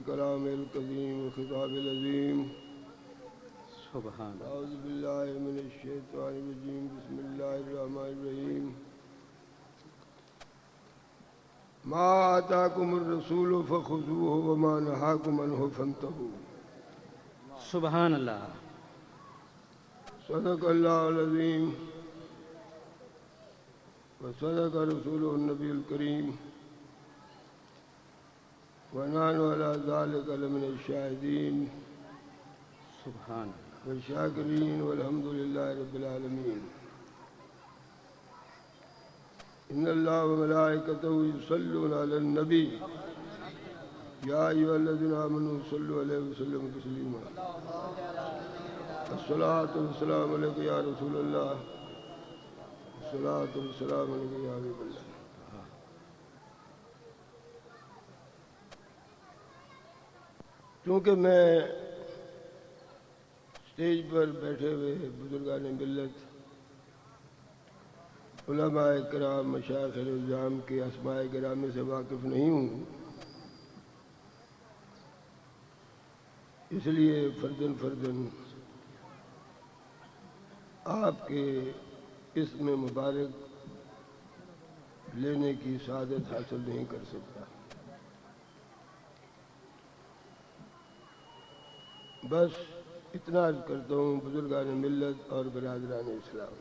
کلام القدیم خطاب العظیم سبحان اللہ. اعوذ باللہ من الشیطان الرجیم بسم اللہ الرحمن الرحیم ما آتاکم الرسول فخذوہ وما نہاکم عنہ فانتہوا. سبحان اللہ. صدق اللہ العظیم وصدق رسولہ النبی الکریم ونحن علی ذلک لمن الشاہدین سبحان اللہ. والشاکرین والحمد للہ رب العالمین. ان اللہ وملائکتہ یصلون علی النبی یا ایھا الذین آمنوا صلوا علیہ وسلم تسلیما. الصلاۃ والسلام علیک یا رسول اللہ، الصلاۃ والسلام علیک یا حبیب اللہ. چونکہ میں اسٹیج پر بیٹھے ہوئے بزرگان ملت، علماء کرام، مشائخ الزام کے اسماء گرامی سے واقف نہیں ہوں، اس لیے فردن فردن آپ کے اسم مبارک لینے کی سعادت حاصل نہیں کر سکتا. بس اتنا عرض کرتا ہوں بزرگان ملت اور برادران اسلام.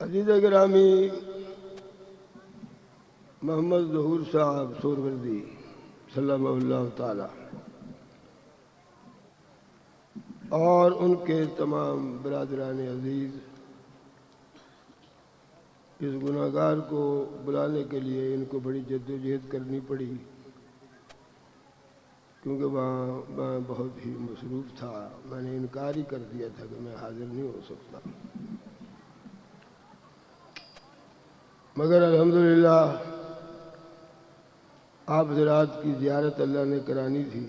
عزیز گرامی، محمد ظہور صاحب سہروردی سلام اللہ تعالی اور ان کے تمام برادران عزیز اس گناہگار کو بلانے کے لیے ان کو بڑی جدوجہد کرنی پڑی، کیونکہ وہاں بہت ہی مصروف تھا. میں نے انکار ہی کر دیا تھا کہ میں حاضر نہیں ہو سکتا، مگر الحمدللہ آپ حضرات کی زیارت اللہ نے کرانی تھی،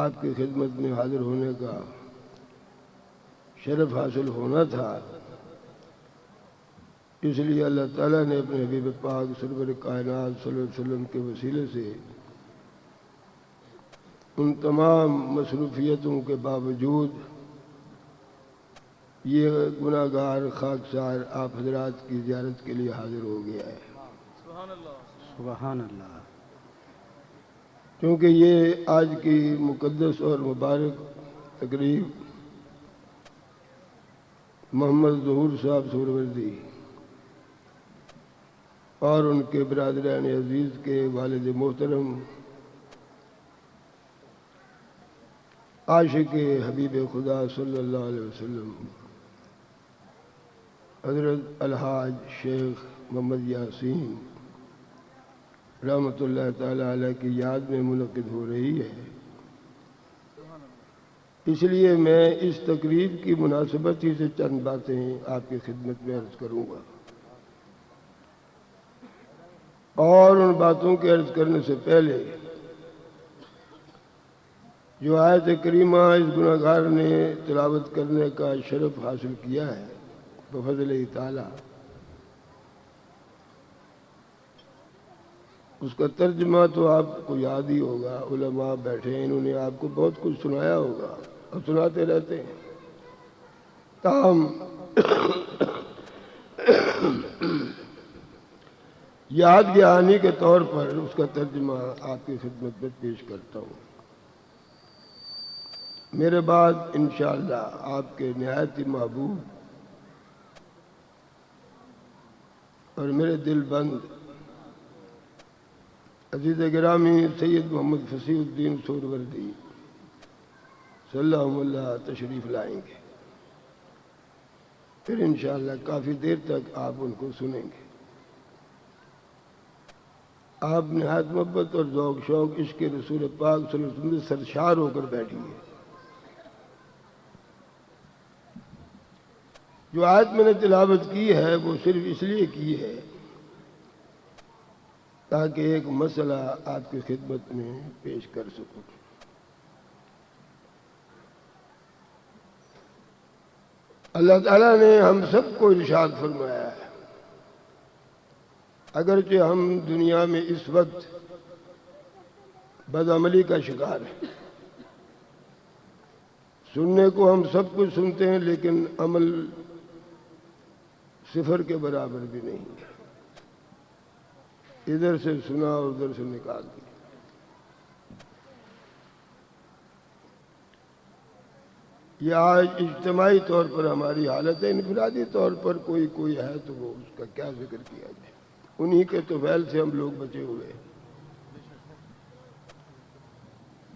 آپ کی خدمت میں حاضر ہونے کا شرف حاصل ہونا تھا. اس لیے اللہ تعالیٰ نے اپنے حبیب پاک سرور کائنات صلی اللہ علیہ وسلم کے وسیلے سے ان تمام مصروفیتوں کے باوجود یہ گناہگار خاکسار آپ حضرات کی زیارت کے لیے حاضر ہو گیا ہے. سبحان اللہ. کیونکہ یہ آج کی مقدس اور مبارک تقریب محمد ظہور صاحب سہروردی اور ان کے برادران عزیز کے والد محترم عاشق حبیب خدا صلی اللہ علیہ وسلم حضرت الحاج شیخ محمد یاسین رحمۃ اللہ تعالی علیہ کی یاد میں منعقد ہو رہی ہے. اس لیے میں اس تقریب کی مناسبت ہی سے چند باتیں آپ کی خدمت میں عرض کروں گا، اور ان باتوں کے عرض کرنے سے پہلے جو آیت کریمہ اس گناہگار نے تلاوت کرنے کا شرف حاصل کیا ہے بفضل تعالی، اس کا ترجمہ تو آپ کو یاد ہی ہوگا. علماء بیٹھے ہیں، انہوں نے آپ کو بہت کچھ سنایا ہوگا اور سناتے رہتے ہیں، تاہم یاد دہانی کے طور پر اس کا ترجمہ آپ کی خدمت میں پیش کرتا ہوں. میرے بعد انشاءاللہ آپ کے نہایت ہی محبوب اور میرے دل بند عزیز گرامی سید محمد فصیح الدین سہروردی صلی اللہ علیہ تشریف لائیں گے. پھر انشاءاللہ کافی دیر تک آپ ان کو سنیں گے. آپ نہایت محبت اور ذوق شوق عشق رسول پاک صلی اللہ علیہ وسلم سے سرشار ہو کر بیٹھیے. جو آیت میں نے تلاوت کی ہے وہ صرف اس لیے کی ہے تاکہ ایک مسئلہ آپ کی خدمت میں پیش کر سکوں. اللہ تعالیٰ نے ہم سب کو ارشاد فرمایا ہے اگرچہ ہم دنیا میں اس وقت بدعملی کا شکار ہیں، سننے کو ہم سب کچھ سنتے ہیں لیکن عمل صفر کے برابر بھی نہیں ہے، ادھر سے سنا اور ادھر سے نکال دیا۔ یہ آج اجتماعی طور پر ہماری حالت ہے، انفرادی طور پر کوئی ہے تو وہ اس کا کیا ذکر کیا جائے، انہی کے طفیل سے ہم لوگ بچے ہوئے ہیں۔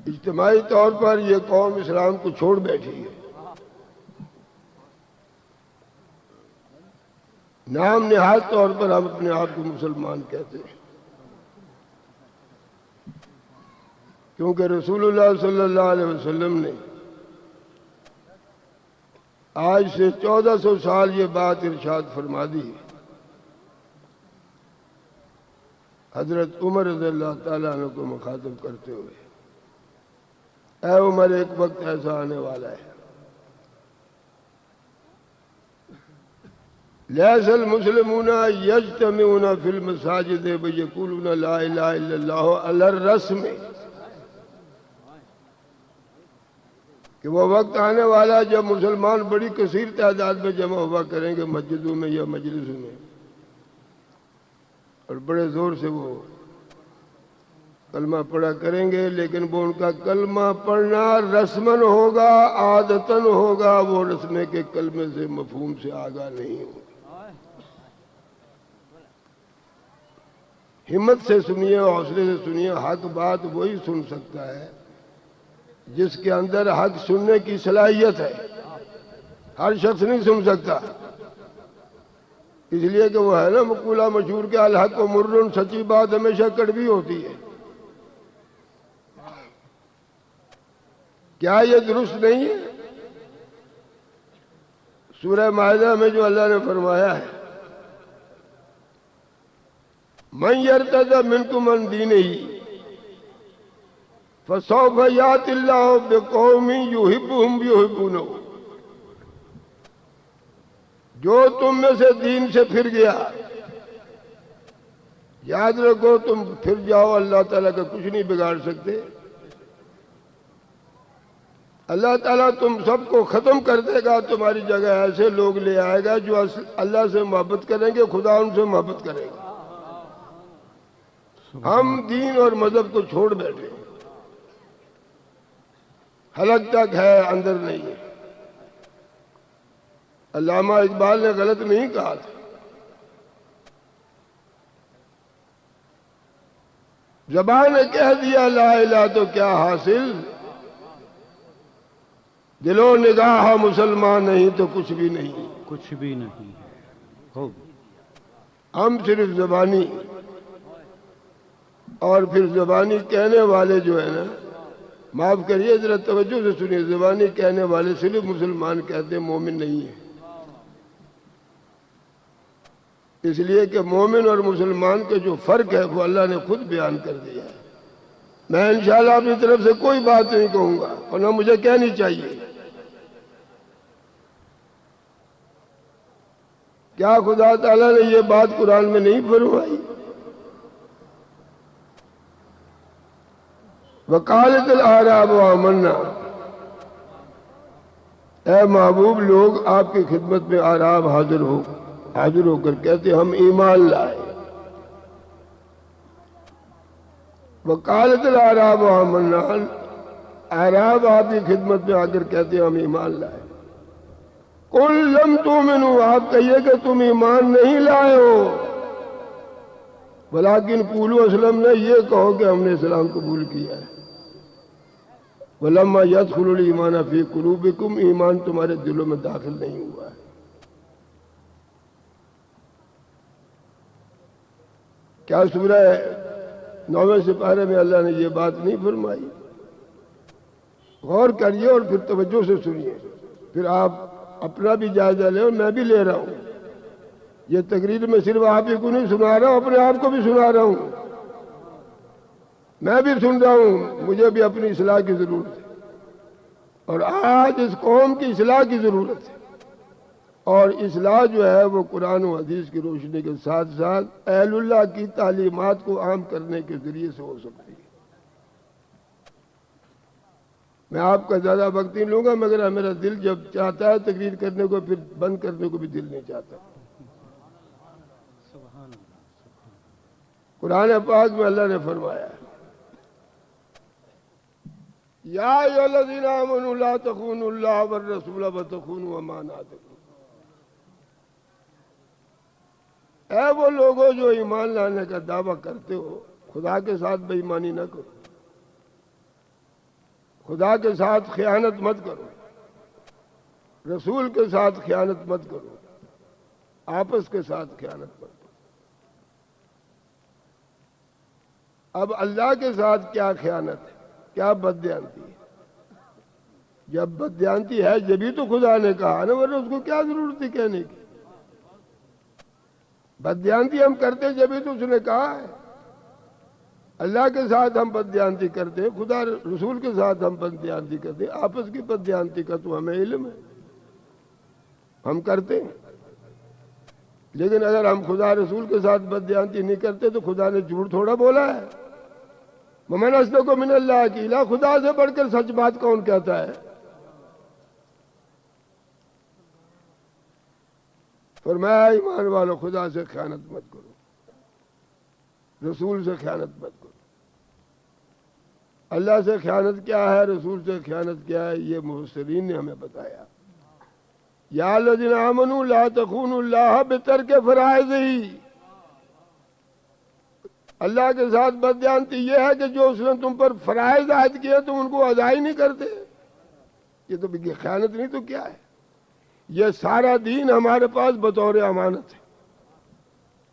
اجتماعی طور پر یہ قوم اسلام کو چھوڑ بیٹھی ہے، نام نہاد طور پر ہم اپنے آپ کو مسلمان کہتے ہیں، کیونکہ رسول اللہ صلی اللہ علیہ وسلم نے آج سے 1400 سال یہ بات ارشاد فرما دی ہے۔ حضرت عمر رضی اللہ تعالیٰ عنہ کو مخاطب کرتے ہوئے، اے عمر، ایک وقت ایسا آنے والا ہے، لیس المسلمون یجتمعون فی المساجد ویقولون لا الہ الا اللہ علی الرسم، کہ وہ وقت آنے والا ہے جب مسلمان بڑی کثیر تعداد میں جمع ہوا کریں گے مسجدوں میں یا مجلسوں میں، اور بڑے زور سے وہ کلمہ پڑھا کریں گے، لیکن وہ ان کا کلمہ پڑھنا رسمن ہوگا، عادتن ہوگا، وہ رسمے کے کلمے سے مفہوم سے آگاہ نہیں ہوگا۔ ہمت سے سنیے، حوصلے سے سنیے، حق بات وہی سن سکتا ہے جس کے اندر حق سننے کی صلاحیت ہے، ہر شخص نہیں سن سکتا، اس لیے کہ وہ ہے نا مقولہ مشہور کہ الحق و مرن، سچی بات ہمیشہ کڑوی ہوتی ہے۔ کیا یہ درست نہیں ہے؟ سورہ مائدہ میں جو اللہ نے فرمایا ہے، من یرتد منکم عن دینہ فسوف یأتی اللہ بقوم یحبہم ویحبونہ، جو تم میں سے دین سے پھر گیا، یاد رکھو تم پھر جاؤ، اللہ تعالیٰ کا کچھ نہیں بگاڑ سکتے، اللہ تعالیٰ تم سب کو ختم کر دے گا، تمہاری جگہ ایسے لوگ لے آئے گا جو اللہ سے محبت کریں گے، خدا ان سے محبت کرے گا۔ ہم دین اور مذہب کو چھوڑ بیٹھے، حلق تک ہے اندر نہیں ہے۔ علامہ اقبال نے غلط نہیں کہا تھا، زبان نے کہہ دیا لا الہ تو کیا حاصل، دل و نگاہ مسلمان نہیں تو کچھ بھی نہیں، کچھ بھی نہیں ہو۔ ہم صرف زبانی، اور پھر زبانی کہنے والے جو ہے نا، معاف کریے ذرا توجہ سے سنیے، زبانی کہنے والے صرف مسلمان کہتے ہیں، مومن نہیں ہے، اس لیے کہ مومن اور مسلمان کے جو فرق ہے وہ اللہ نے خود بیان کر دیا ہے۔ میں انشاءاللہ اپنی طرف سے کوئی بات نہیں کہوں گا، اور نہ مجھے کہنی چاہیے۔ کیا خدا تعالیٰ نے یہ بات قرآن میں نہیں فرمائی؟ وقالت الاعراب آمنا، اے محبوب لوگ آپ کی خدمت میں اعراب حاضر ہو کر کہتے ہم ایمان لائے۔ وقالت الاعراب آمنا، اعراب آپ کی خدمت میں آ کر کہتے ہم ایمان لائے۔ قل لم تؤمنوا، آپ کہیے کہ تم ایمان نہیں لائے ہو، ولیکن قولوا اسلمنا، یہ کہو کہ ہم نے اسلام قبول کیا ہے۔ ولما يدخل الایمان فی قلوبکم، ایمان تمہارے دلوں میں داخل نہیں ہوا ہے۔ کیا سورہ 9ویں سپارے میں اللہ نے یہ بات نہیں فرمائی؟ غور کریے اور پھر توجہ سے سنیے، پھر آپ اپنا بھی جائزہ لیں اور میں بھی لے رہا ہوں۔ یہ تقریر میں صرف آپ ہی کو نہیں سنا رہا ہوں، اپنے آپ کو بھی سنا رہا ہوں، میں بھی سن رہا ہوں، مجھے بھی اپنی اصلاح کی ضرورت ہے، اور آج اس قوم کی اصلاح کی ضرورت ہے، اور اصلاح جو ہے وہ قرآن و حدیث کی روشنی کے ساتھ ساتھ اہل اللہ کی تعلیمات کو عام کرنے کے ذریعے سے ہو سکتی ہے۔ میں آپ کا زیادہ وقت نہیں لوں گا، مگر میرا دل جب چاہتا ہے تقریر کرنے کو پھر بند کرنے کو بھی دل نہیں چاہتا۔ سبحان اللہ۔ قرآن پاک میں اللہ نے فرمایا یا ایھا الذین آمنوا لا تخونوا اللہ والرسول وتخونوا اماناتکم، اے وہ لوگوں جو ایمان لانے کا دعویٰ کرتے ہو خدا کے ساتھ بے ایمانی نہ کرو، خدا کے ساتھ خیانت مت کرو، رسول کے ساتھ خیانت مت کرو، آپس کے ساتھ خیانت مت کرو۔ اب اللہ کے ساتھ کیا خیانت ہے، کیا بددیانتی ہے؟ جب بددیانتی ہے جبھی تو خدا نے کہا نا، ورنہ اس کو کیا ضرورت تھی کہنے کی؟ بددیانتی ہم کرتے جبھی تو اس نے کہا ہے۔ اللہ کے ساتھ ہم بددیانتی کرتے، خدا رسول کے ساتھ ہم بددیانتی کرتے، آپس کی بددیانتی کا تو ہمیں علم ہے، ہم کرتے ہیں۔ لیکن اگر ہم خدا رسول کے ساتھ بددیانتی نہیں کرتے تو خدا نے جھوٹ تھوڑا بولا ہے۔ وَمَنْ أَصْدَقُ مِنَ اللَّهِ قِيلًا، خدا سے بڑھ کر سچ بات کون کہتا ہے؟ فرمایا ایمان والو خدا سے خیانت مت کرو، رسول سے خیانت مت کرو۔ اللہ سے خیانت کیا ہے، رسول سے خیانت کیا ہے، یہ مفسرین نے ہمیں بتایا۔ یا الذین آمنوا لا تخونوا اللہ بترک فرائضہ، اللہ کے ساتھ بددیانتی یہ ہے کہ جو اس نے تم پر فرائض عائد کیے تم ان کو ادا ہی نہیں کرتے۔ یہ تو خیانت نہیں تو کیا ہے؟ یہ سارا دین ہمارے پاس بطور امانت ہے،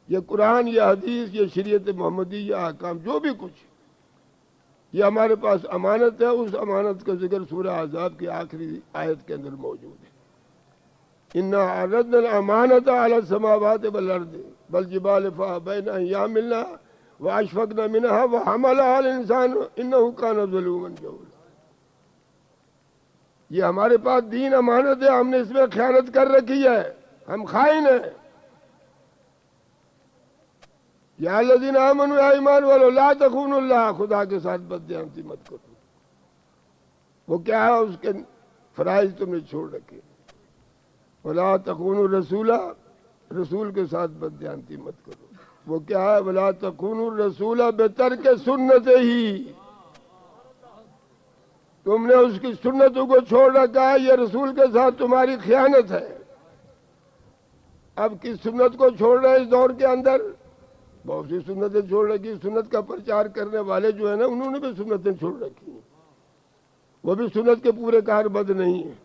یہ قرآن، یہ حدیث، یہ شریعت محمدی، یہ احکام، جو بھی کچھ یہ ہمارے پاس امانت ہے۔ اس امانت کا ذکر سورہ احزاب کی آخری آیت کے اندر موجود ہے۔ اِنَّا عَرَضْنَا الْأَمَانَةَ عَلَى السَّمَاوَاتِ وَالْأَرْضِ وَالْجِبَالِ فَأَبَيْنَ أَن يَحْمِلْنَهَا وَأَشْفَقْنَ مِنْهَا وَحَمَلَهَا الْإِنسَانُ إِنَّهُ كَانَ ظَلُومًا جَهُولًا۔ یہ ہمارے پاس دین امانت ہے، ہم نے اس میں خیانت کر رکھی ہے، ہم خائن ہیں۔ یا الذین آمنوا، اے ایمان والو، لا تخونوا اللہ، خدا کے ساتھ بددیانتی مت کرو۔ وہ کیا ہے؟ اس کے فرائض تم نے چھوڑ رکھے۔ ولا تخونوا الرسول، رسول کے ساتھ بددیانتی مت کرو۔ وہ کیا ہے؟ ولا تخونوا الرسول بترک سنتہ، تم نے اس کی سنتوں کو چھوڑ رکھا ہے، یہ رسول کے ساتھ تمہاری خیانت ہے۔ اب کس سنت کو چھوڑ رہے ہیں اس دور کے اندر؟ بہت سی سنتیں چھوڑ رکھی۔ سنت کا پرچار کرنے والے جو ہیں نا، انہوں نے بھی سنتیں چھوڑ رکھی ہیں، وہ بھی سنت کے پورے کاربد نہیں ہیں۔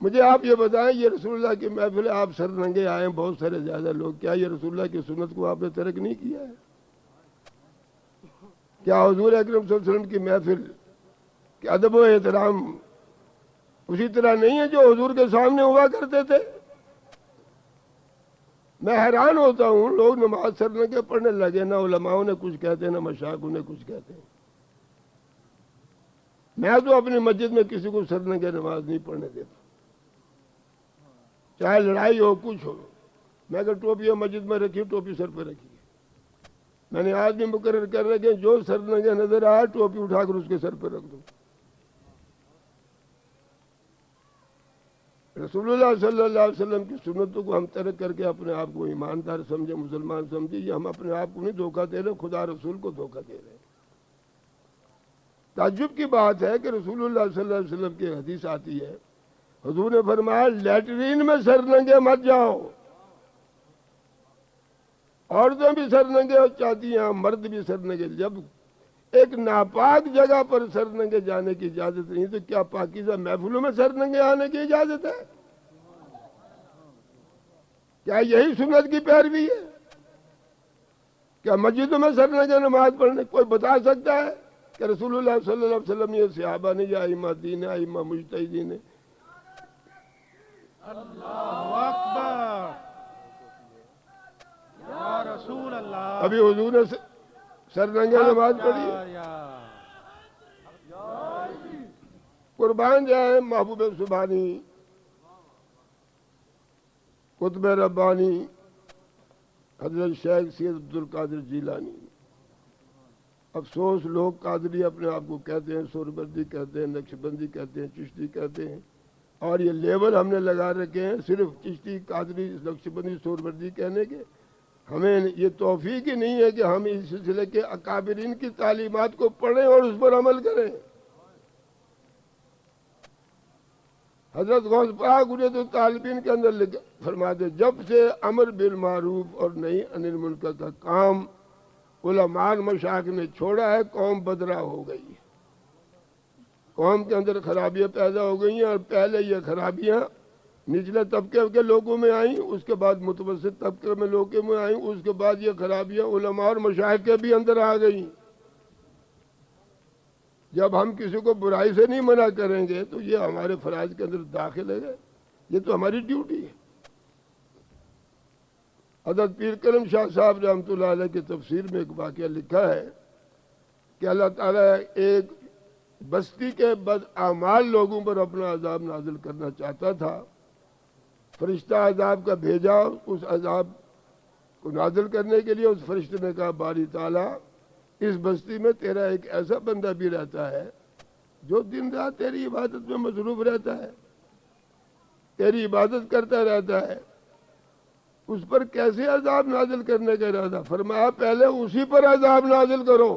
مجھے آپ یہ بتائیں، یہ رسول اللہ کی محفل آپ سر ننگے آئے ہیں بہت سارے زیادہ لوگ، کیا یہ رسول اللہ کی سنت کو آپ نے ترک نہیں کیا ہے؟ کیا حضور اکرم صلی اللہ علیہ وسلم کی محفل کے ادب و احترام اسی طرح نہیں ہے جو حضور کے سامنے ہوا کرتے تھے؟ میں حیران ہوتا ہوں، لوگ نماز سر ننگے پڑھنے لگے، نہ علماؤں نے کچھ کہتے نہ مشائخوں نے کچھ کہتے۔ میں تو اپنی مسجد میں کسی کو سر ننگے نماز نہیں پڑھنے دیتا، چاہے لڑائی ہو کچھ ہو۔ میں اگر ٹوپی مسجد میں رکھی، ٹوپی سر پہ رکھی، میں نے آج بھی مقرر کر رکھے جو سر ننگے نظر آئے ٹوپی اٹھا کر اس کے سر پہ رکھ دو۔ رسول اللہ صلی اللہ علیہ وسلم کی سنتوں کو ہم ترک کر کے اپنے آپ کو ایماندار سمجھے، مسلمان سمجھے، یہ ہم اپنے آپ کو نہیں دھوکہ دے رہے، خدا رسول کو دھوکہ دے رہے ہیں۔ تعجب کی بات ہے کہ رسول اللہ صلی اللہ علیہ وسلم کی حدیث آتی ہے، حضور نے فرمایا لیٹرین میں سر ننگے مت جاؤ۔ عورتیں بھی سر ننگے چاہتی ہیں، مرد بھی سر ننگے۔ جب ایک ناپاک جگہ پر سر ننگے جانے کی اجازت نہیں تو کیا پاکیزہ محفلوں میں سر ننگے آنے کی اجازت ہے؟ کیا یہی سنت کی پیروی ہے؟ کیا مسجدوں میں سر ننگے نماز پڑھنے؟ کوئی بتا سکتا ہے کہ رسول اللہ صلی اللہ علیہ وسلم یہ صحابہ نے یا ائمہ دین ہے، ائمہ مجتہدین ہے؟ اللہ اکبر، یا رسول اللہ، ابھی حضور نے سر ننگے نماز پڑھی ہے؟ قربان جائیں محبوب سبحانی قطب ربانی حضرت شیخ سید عبد القادر جیلانی. افسوس لوگ قادری اپنے آپ کو کہتے ہیں، سہروردی کہتے ہیں، نقشبندی کہتے ہیں، چشتی کہتے ہیں، اور یہ لیبل ہم نے لگا رکھے ہیں صرف چشتی، قادری، نقشبندی، سہروردی کہنے کے. ہمیں یہ توفیق ہی نہیں ہے کہ ہم اس سلسلے کے اکابرین کی تعلیمات کو پڑھیں اور اس پر عمل کریں. حضرت غوث پاک عجت الطالبین کے اندر فرماتے جب سے امر بالمعروف اور نہی عن المنکر کا کام علماء مشائخ نے چھوڑا ہے، قوم بدرا ہو گئی ہے. قوم کے اندر خرابیاں پیدا ہو گئی ہیں، اور پہلے یہ خرابیاں نچلے طبقے کے لوگوں میں آئیں، اس کے بعد متوسط طبقے میں لوگوں میں آئیں، اس کے بعد یہ خرابیاں علماء اور مشائخ کے بھی اندر آ گئیں. جب ہم کسی کو برائی سے نہیں منع کریں گے تو یہ ہمارے فرائض کے اندر داخل ہے، یہ تو ہماری ڈیوٹی ہے. حضرت پیر کرم شاہ صاحب رحمۃ اللہ علیہ کی تفسیر میں ایک واقعہ لکھا ہے کہ اللہ تعالیٰ ایک بستی کے بداعمال لوگوں پر اپنا عذاب نازل کرنا چاہتا تھا. فرشتہ عذاب کا بھیجا اس عذاب کو نازل کرنے کے لیے. اس فرشتے نے کہا باری تعالیٰ اس بستی میں تیرا ایک ایسا بندہ بھی رہتا ہے جو دن رات تیری عبادت میں مصروف رہتا ہے، تیری عبادت کرتا رہتا ہے، اس پر کیسے عذاب نازل کرنے کا ارادہ؟ فرمایا پہلے اسی پر عذاب نازل کرو،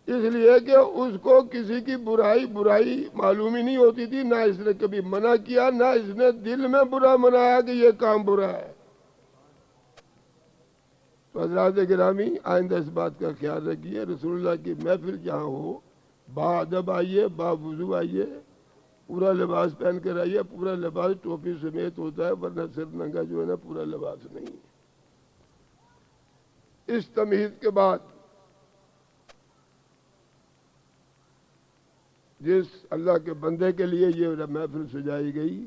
اس لیے کہ اس کو کسی کی برائی معلوم ہی نہیں ہوتی تھی، نہ اس نے کبھی منع کیا، نہ اس نے دل میں برا منایا کہ یہ کام برا ہے. تو حضرات گرامی آئندہ اس بات کا خیال رکھیے، رسول اللہ کی محفل جہاں ہو با ادب آئیے، با وضو آئیے، پورا لباس پہن کر آئیے. پورا لباس ٹوپی سمیت ہوتا ہے، ورنہ سر ننگا جو ہے نا پورا لباس نہیں ہے. اس تمہید کے بعد جس اللہ کے بندے کے لیے یہ محفل سجائی گئی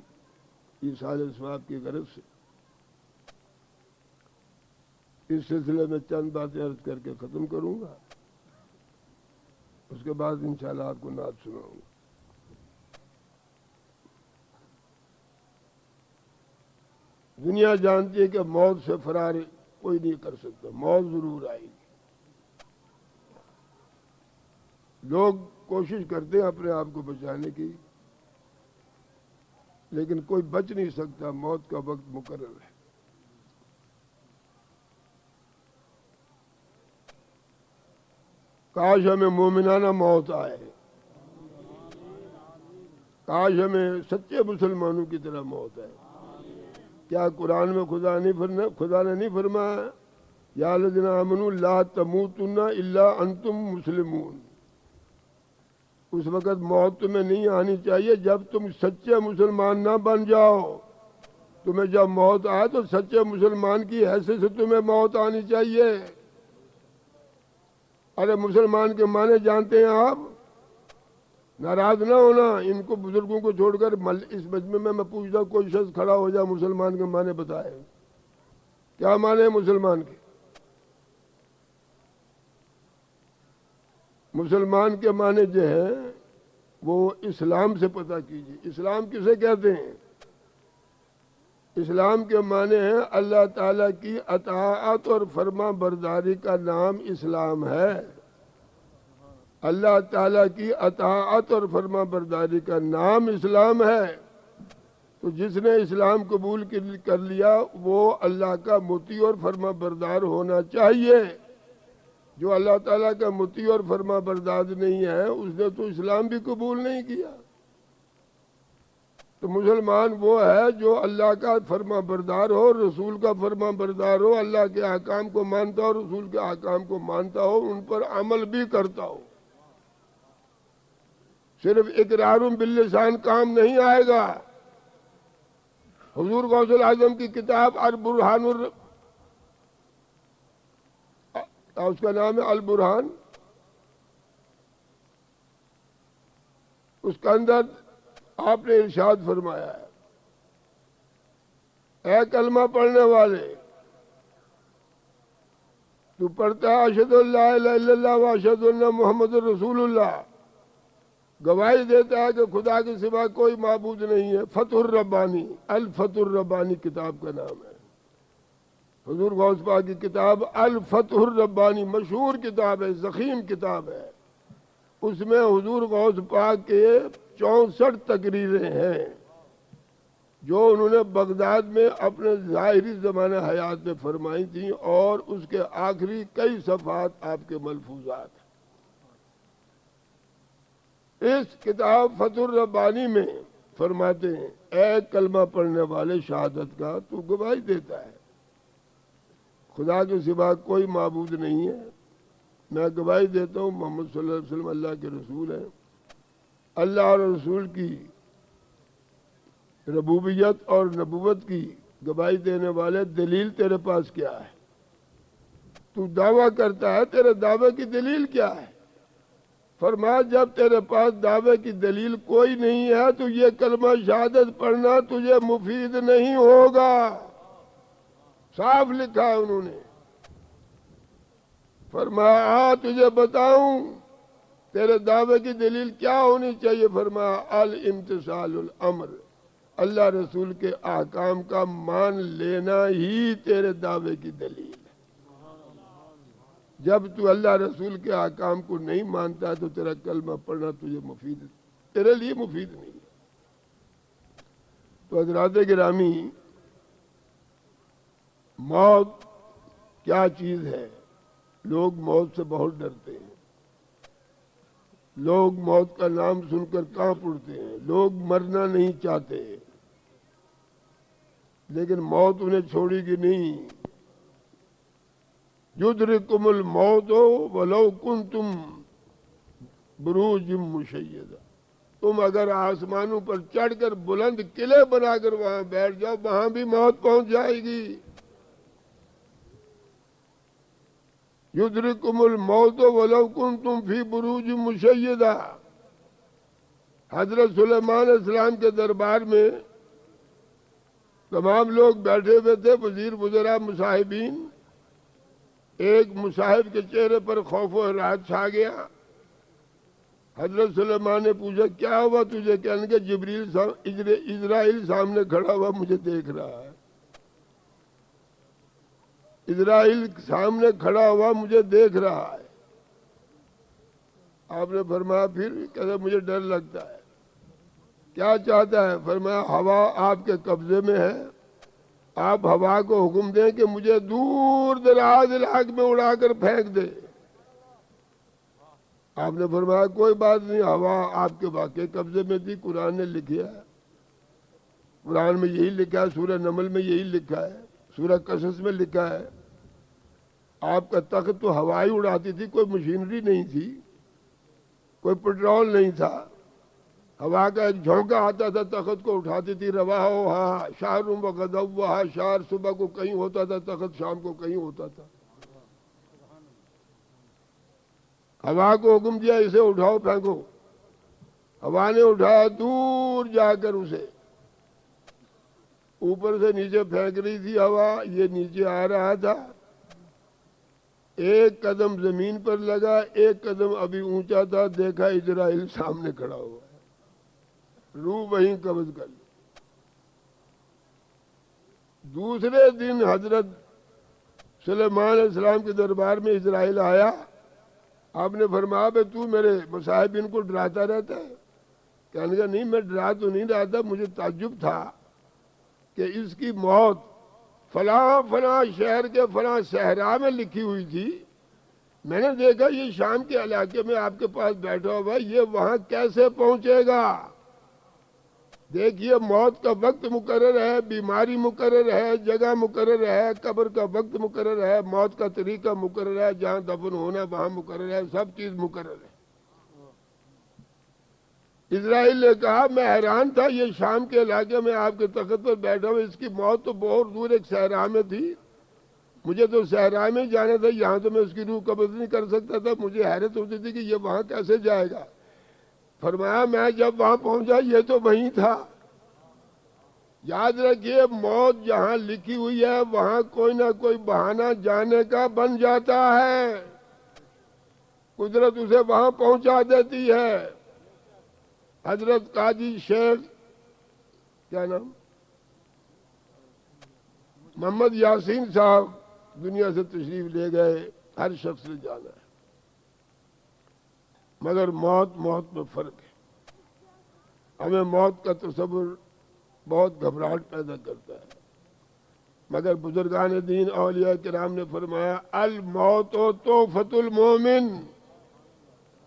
ایصال ثواب کی غرض سے، اس سلسلے میں چند باتیں عرض کر کے ختم کروں گا. اس کے بعد انشاءاللہ آپ کو نعت سناؤں گا. دنیا جانتی ہے کہ موت سے فرار کوئی نہیں کر سکتا، موت ضرور آئے گی. لوگ کوشش کرتے ہیں اپنے آپ کو بچانے کی، لیکن کوئی بچ نہیں سکتا، موت کا وقت مقرر ہے. کاش ہمیں مومنانہ موت آئے، کاش ہمیں سچے مسلمانوں کی طرح موت آئے. کیا قرآن میں خدا نے نہیں فرمایا یا الذین آمنوا لا تموتن الا انتم مسلمون؟ اس وقت موت تمہیں نہیں آنی چاہیے جب تم سچے مسلمان نہ بن جاؤ. تمہیں جب موت آئے تو سچے مسلمان کی حیثیت سے تمہیں موت آنی چاہیے. ارے مسلمان کے معنی جانتے ہیں آپ؟ ناراض نہ ہونا، ان کو بزرگوں کو چھوڑ کر اس مجمع میں پوچھتا کوئی شخص کھڑا ہو جائے مسلمان کے معنی بتائے. کیا معنی ہے مسلمان کے؟ مسلمان کے معنی جو ہے وہ اسلام سے پتہ کیجیے. اسلام کسے کہتے ہیں؟ اسلام کے معنی ہیں اللہ تعالیٰ کی اطاعت اور فرما برداری کا نام اسلام ہے. اللہ تعالیٰ کی اطاعت اور فرما برداری کا نام اسلام ہے. تو جس نے اسلام قبول کر لیا وہ اللہ کا مطیع اور فرما بردار ہونا چاہیے. جو اللہ تعالیٰ کا مطیع اور فرما بردار نہیں ہے اس نے تو اسلام بھی قبول نہیں کیا. تو مسلمان وہ ہے جو اللہ کا فرما بردار ہو، رسول کا فرما بردار ہو، اللہ کے احکام کو مانتا ہو، رسول کے احکام کو مانتا ہو، ان پر عمل بھی کرتا ہو. صرف اقرار باللسان کام نہیں آئے گا. حضور غوث الاعظم کی کتاب البرہان اس کا نام ہے البرہان، اس کے اندر آپ نے ارشاد فرمایا ہے اے کلمہ پڑھنے والے، تو پڑھتا ہے اشہد ان لا الہ الا اللہ و اشہد ان محمد رسول اللہ، گواہی دیتا ہے کہ خدا کے سوا کوئی معبود نہیں ہے. فتح الربانی، الفتح الربانی کتاب کا نام ہے. حضور غوث پاک کی کتاب الفتح الربانی مشہور کتاب ہے، ضخیم کتاب ہے. اس میں حضور غوث پاک کے 64 تقریریں ہیں جو انہوں نے بغداد میں اپنے ظاہری زمانہ حیات میں فرمائی تھیں، اور اس کے آخری کئی صفحات آپ کے ملفوظات ہیں. اس کتاب فتح الربانی میں فرماتے ہیں اے کلمہ پڑھنے والے شہادت کا تو گواہی دیتا ہے خدا کے سوا کوئی معبود نہیں ہے. میں گواہی دیتا ہوں محمد صلی اللہ علیہ وسلم اللہ کے رسول ہیں. اللہ اور رسول کی ربوبیت اور نبوت کی گواہی دینے والے دلیل تیرے پاس کیا ہے؟ تو دعویٰ کرتا ہے، تیرے دعوے کی دلیل کیا ہے؟ فرمایا جب تیرے پاس دعوے کی دلیل کوئی نہیں ہے تو یہ کلمہ شہادت پڑھنا تجھے مفید نہیں ہوگا. صاف لکھا ہے انہوں نے. فرمایا تجھے بتاؤں تیرے دعوے کی دلیل کیا ہونی چاہیے. فرمایا الامتثال الامر، اللہ رسول کے احکام کا مان لینا ہی تیرے دعوے کی دلیل ہے. جب تو اللہ رسول کے احکام کو نہیں مانتا تو تیرا کلمہ پڑھنا تجھے مفید، تیرے لیے مفید نہیں ہے. تو حضرات گرامی، موت کیا چیز ہے؟ لوگ موت سے بہت ڈرتے ہیں. لوگ موت کا نام سن کر کانپ اٹھتے ہیں. لوگ مرنا نہیں چاہتے، لیکن موت انہیں چھوڑے گی نہیں. یدرککم الموت ولو کنتم بروج مشیدہ، تم اگر آسمانوں پر چڑھ کر بلند قلعے بنا کر وہاں بیٹھ جاؤ وہاں بھی موت پہنچ جائے گی. یدرککم الموت ولو کنتم فی بروج مشیدہ. حضرت سلیمان علیہ السلام کے دربار میں تمام لوگ بیٹھے ہوئے تھے، وزیر وزراء مصاحبین. ایک مصاحب کے چہرے پر خوف و حراس چھا گیا. حضرت سلیمان نے پوچھا کیا ہوا تجھے؟ کہنے کہ جبریل اسرائیل سامنے کھڑا ہوا مجھے دیکھ رہا ہے. اسرائیل سامنے کھڑا ہوا مجھے دیکھ رہا ہے. آپ نے فرمایا پھر؟ کہتا مجھے ڈر لگتا ہے. کیا چاہتا ہے؟ فرمایا ہوا آپ کے قبضے میں ہے، آپ ہوا کو حکم دیں کہ مجھے دور دراز علاقے میں اڑا کر پھینک دے. آپ نے فرمایا کوئی بات نہیں، ہوا آپ کے واقعی قبضے میں تھی. قرآن نے لکھا ہے، قرآن میں یہی لکھا ہے، سورہ نمل میں یہی لکھا ہے، سورہ قصص میں لکھا ہے. آپ کا تخت تو ہوائی اڑاتی تھی، کوئی مشینری نہیں تھی، کوئی پیٹرول نہیں تھا. ہوا کا ایک جھونکا آتا تھا تخت کو اٹھاتی تھی. رواہا شہر و غدوہا، شہر صبح کو کہیں ہوتا تھا، تخت شام کو کہیں ہوتا تھا. ہوا کو حکم دیا اسے اٹھاؤ پھینکو. ہوا نے اٹھایا، دور جا کر اسے اوپر سے نیچے پھینک رہی تھی ہوا. یہ نیچے آ رہا تھا، ایک قدم زمین پر لگا، ایک قدم ابھی اونچا تھا. دیکھا اسرائیل سامنے کھڑا ہوا، روح وہیں قبض کر لی. دوسرے دن حضرت سلیمان علیہ السلام کے دربار میں اسرائیل آیا. آپ نے فرمایا بھائی تو میرے مصاحبین کو ڈراتا رہتا ہے؟ کہنے کا نہیں، میں ڈرا تو نہیں رہا تھا، مجھے تعجب تھا کہ اس کی موت فلاں فلاں شہر کے فلاں صحرا میں لکھی ہوئی تھی. میں نے دیکھا یہ شام کے علاقے میں آپ کے پاس بیٹھا ہوا، یہ وہاں کیسے پہنچے گا؟ دیکھیے موت کا وقت مقرر ہے، بیماری مقرر ہے، جگہ مقرر ہے، قبر کا وقت مقرر ہے، موت کا طریقہ مقرر ہے، جہاں دفن ہونا وہاں مقرر ہے، سب چیز مقرر ہے. اسرائیل نے کہا میں حیران تھا، یہ شام کے علاقے میں آپ کے تخت پر بیٹھا ہوا، اس کی موت تو بہت دور ایک صحرا میں تھی. مجھے تو صحرا میں جانا تھا، یہاں تو میں اس کی روح قبض نہیں کر سکتا تھا. مجھے حیرت ہوتی تھی کہ یہ وہاں کیسے جائے گا. فرمایا میں جب وہاں پہنچا یہ تو وہیں تھا. یاد رکھیے موت جہاں لکھی ہوئی ہے وہاں کوئی نہ کوئی بہانہ جانے کا بن جاتا ہے. قدرت اسے وہاں پہنچا دیتی ہے. حضرت قاضی شیخ کیا نام محمد یاسین صاحب دنیا سے تشریف لے گئے. ہر شخص نے جانا ہے، مگر موت میں فرق ہے. ہمیں موت کا تصور بہت گھبراہٹ پیدا کرتا ہے، مگر بزرگان دین اولیاء کرام نے فرمایا الموت تحفۃ المومن،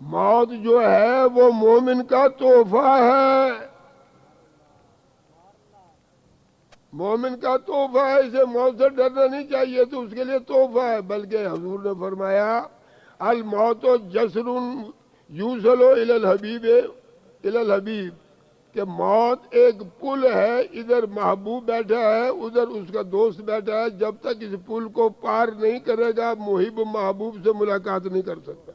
موت جو ہے وہ مومن کا تحفہ ہے، مومن کا تحفہ ہے. اسے موت سے ڈرنا نہیں چاہیے، تو اس کے لیے تحفہ ہے. بلکہ حضور نے فرمایا الموت جسر یوصل الی الحبیب الی الحبیب، کہ موت ایک پل ہے، ادھر محبوب بیٹھا ہے، ادھر اس کا دوست بیٹھا ہے. جب تک اس پل کو پار نہیں کرے گا محب محبوب سے ملاقات نہیں کر سکتا.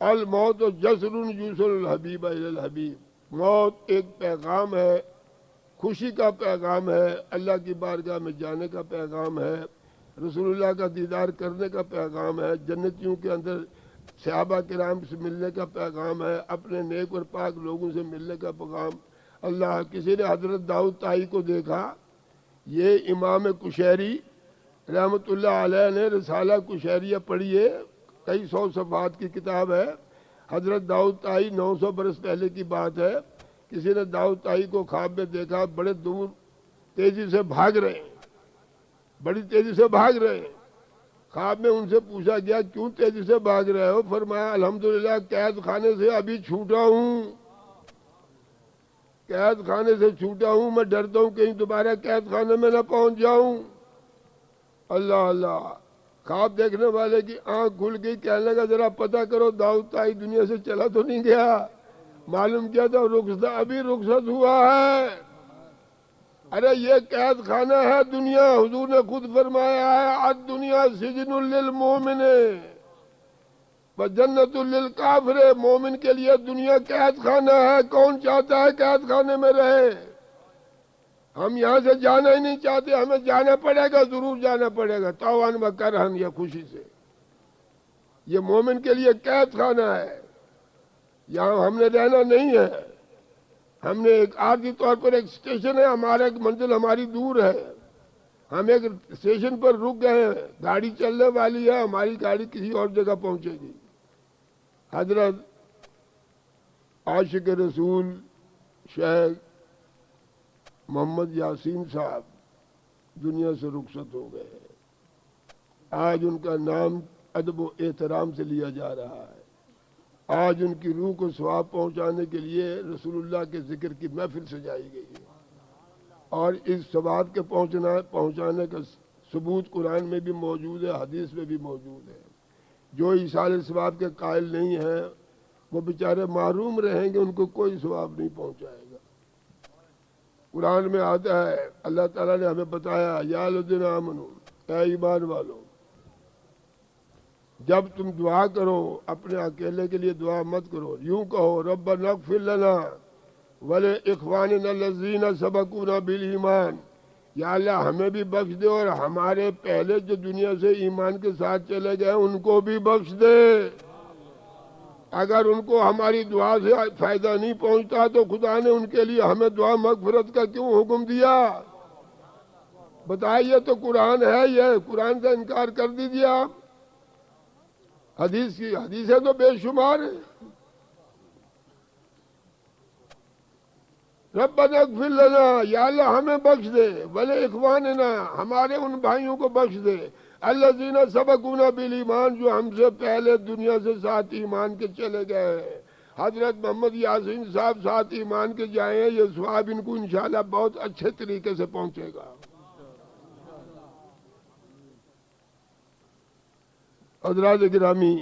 الموت جسر یوصل الحبیب الی الحبیب، موت ایک پیغام ہے، خوشی کا پیغام ہے، اللہ کی بارگاہ میں جانے کا پیغام ہے، رسول اللہ کا دیدار کرنے کا پیغام ہے، جنتیوں کے اندر صحابہ کرام سے ملنے کا پیغام ہے، اپنے نیک اور پاک لوگوں سے ملنے کا پیغام. اللہ کسی نے حضرت داؤد طائی کو دیکھا، یہ امام کشیری رحمۃ اللہ علیہ نے رسالہ کشیریہ پڑھی ہے، کئی 100 صفحات کی کتاب ہے. حضرت داؤد طائی 900 برس پہلے کی بات ہے. کسی نے داؤد طائی کو خواب میں دیکھا، بڑے دور تیزی سے بھاگ رہے ہیں، بڑی تیزی سے بھاگ رہے ہیں. خواب میں ان سے پوچھا گیا کیوں تیزی سے بھاگ رہے ہو؟ فرمایا الحمدللہ قید خانے سے ابھی چھوٹا ہوں، قید خانے سے چھوٹا ہوں، میں ڈرتا ہوں کہیں دوبارہ قید خانے میں نہ پہنچ جاؤں. اللہ اللہ. خواب دیکھنے والے کی آنکھ کھل گئی، کہنے لگا ذرا پتہ کرو داؤد طائی دنیا سے چلا تو نہیں گیا؟ معلوم کیا تھا ابھی رخصت ہوا ہے. ارے یہ قید خانہ ہے دنیا. حضور نے خود فرمایا ہے الدنیا سجن للمومن وجنت للکافر، مومن کے لیے دنیا قید خانہ ہے. کون چاہتا ہے قید خانے میں رہے؟ ہم یہاں سے جانا ہی نہیں چاہتے، ہمیں جانا پڑے گا، ضرور جانا پڑے گا، طوعاً و کرہاً، یا خوشی سے. یہ مومن کے لیے قید خانہ ہے، یہاں ہم نے رہنا نہیں ہے. ہم نے ایک عارضی طور پر ایک اسٹیشن ہے، ہمارا ایک منزل ہماری دور ہے، ہم ایک اسٹیشن پر رک گئے ہیں، گاڑی چلنے والی ہے، ہماری گاڑی کسی اور جگہ پہنچے گی. حضرت عاشق رسول شیخ محمد یاسین صاحب دنیا سے رخصت ہو گئے. آج ان کا نام ادب و احترام سے لیا جا رہا ہے. آج ان کی روح کو ثواب پہنچانے کے لیے رسول اللہ کے ذکر کی محفل سجائی گئی ہے، اور اس ثواب کے پہنچانے کا ثبوت قرآن میں بھی موجود ہے، حدیث میں بھی موجود ہے. جو ایصال ثواب کے قائل نہیں ہیں وہ بیچارے محروم رہیں گے، ان کو کوئی ثواب نہیں پہنچائے گا. قرآن میں آتا ہے، اللہ تعالیٰ نے ہمیں بتایا یا الذین آمنو، اے ایمان والو، جب تم دعا کرو اپنے اکیلے کے لیے دعا مت کرو، یوں کہو ربنا اغفر لنا ولاخواننا الذین سبقونا بالایمان، یا اللہ ہمیں بھی بخش دے اور ہمارے پہلے جو دنیا سے ایمان کے ساتھ چلے گئے ان کو بھی بخش دے. اگر ان کو ہماری دعا سے فائدہ نہیں پہنچتا تو خدا نے ان کے لیے ہمیں دعا مغفرت کا کیوں حکم دیا؟ بتائیے. تو قرآن ہے، یہ قرآن کا انکار کر دیجیے آپ. حدیثیں تو بے شمار ہیں. ربنا اغفر لنا، یا اللہ ہمیں بخش دے، ولاخواننا، ہمارے ان بھائیوں کو بخش دے، الذین سبقونا بالایمان، جو ہم سے پہلے دنیا سے ساتھ ایمان کے چلے گئے. حضرت محمد یاسین صاحب ساتھ ایمان کے جائیں، یہ ثواب ان کو انشاءاللہ بہت اچھے طریقے سے پہنچے گا. حضرات گرامی،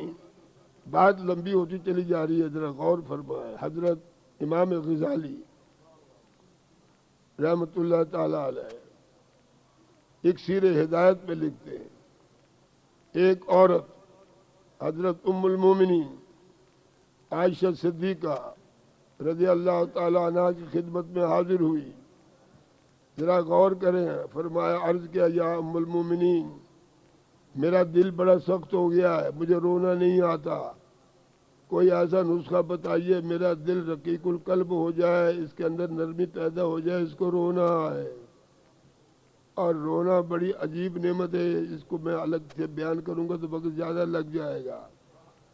بات لمبی ہوتی چلی جا رہی ہے، ذرا غور فرمائیں. حضرت امام غزالی رحمۃ اللہ تعالی علیہ ایک سیر ہدایت میں لکھتے ہیں، ایک عورت حضرت ام المومنین عائشہ صدیقہ رضی اللہ تعالی عنہ کی خدمت میں حاضر ہوئی. ذرا غور کریں. فرمایا، عرض کیا یا ام المومنین، میرا دل بڑا سخت ہو گیا ہے، مجھے رونا نہیں آتا، کوئی ایسا نسخہ بتائیے میرا دل رقیق القلب ہو جائے، اس کے اندر نرمی پیدا ہو جائے، اس کو رونا آئے۔ اور رونا بڑی عجیب نعمت ہے، اس کو میں الگ سے بیان کروں گا تو وقت زیادہ لگ جائے گا۔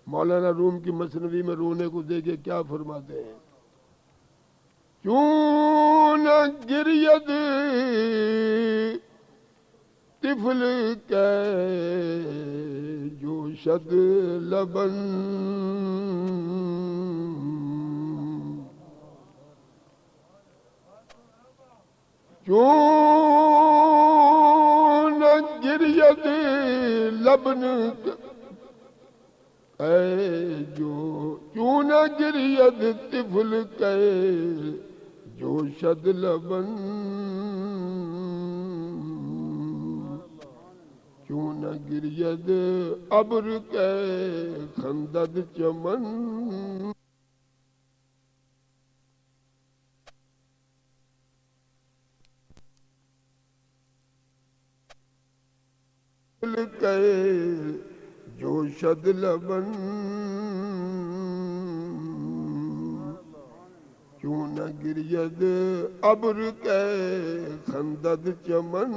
مولانا روم کی مثنوی میں رونے کو دیکھے کیا فرماتے ہیں، کیوں نہ گرید طفل کے جوشد لبن، کیوں نہ گرید لبن اے جو، کیوں نہ گرید طفل کے جوشد لبن، کیوں نہ گرید ابر کے خندد چمن، کے جوشد لبن، کیوں نہ گرید ابر کے خندد چمن۔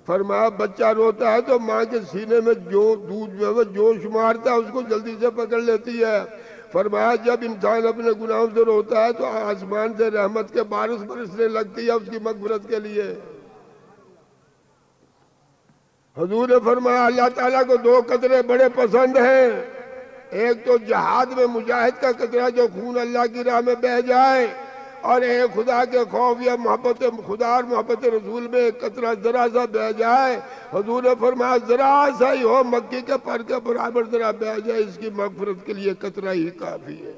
فرمایا بچہ روتا ہے تو ماں کے سینے میں جو دودھ جو ہے وہ جوش مارتا ہے، اس کو جلدی سے پکڑ لیتی ہے۔ فرمایا جب انسان اپنے گناہوں سے روتا ہے تو آسمان سے رحمت کے بارش برسنے لگتی ہے اس کی مغفرت کے لیے۔ حضور نے فرمایا اللہ تعالیٰ کو دو قطرے بڑے پسند ہیں، ایک تو جہاد میں مجاہد کا قطرہ جو خون اللہ کی راہ میں بہہ جائے، اور ایک خدا کے خوف یا محبت خدا اور محبت رسول میں ایک قطرہ ذرا سا بہہ جائے۔ حضور نے فرمایا ذرا سا ہی ہو، مکی کے پر کے برابر ذرا بہہ جائے، اس کی مغفرت کے لیے قطرہ ہی کافی ہے۔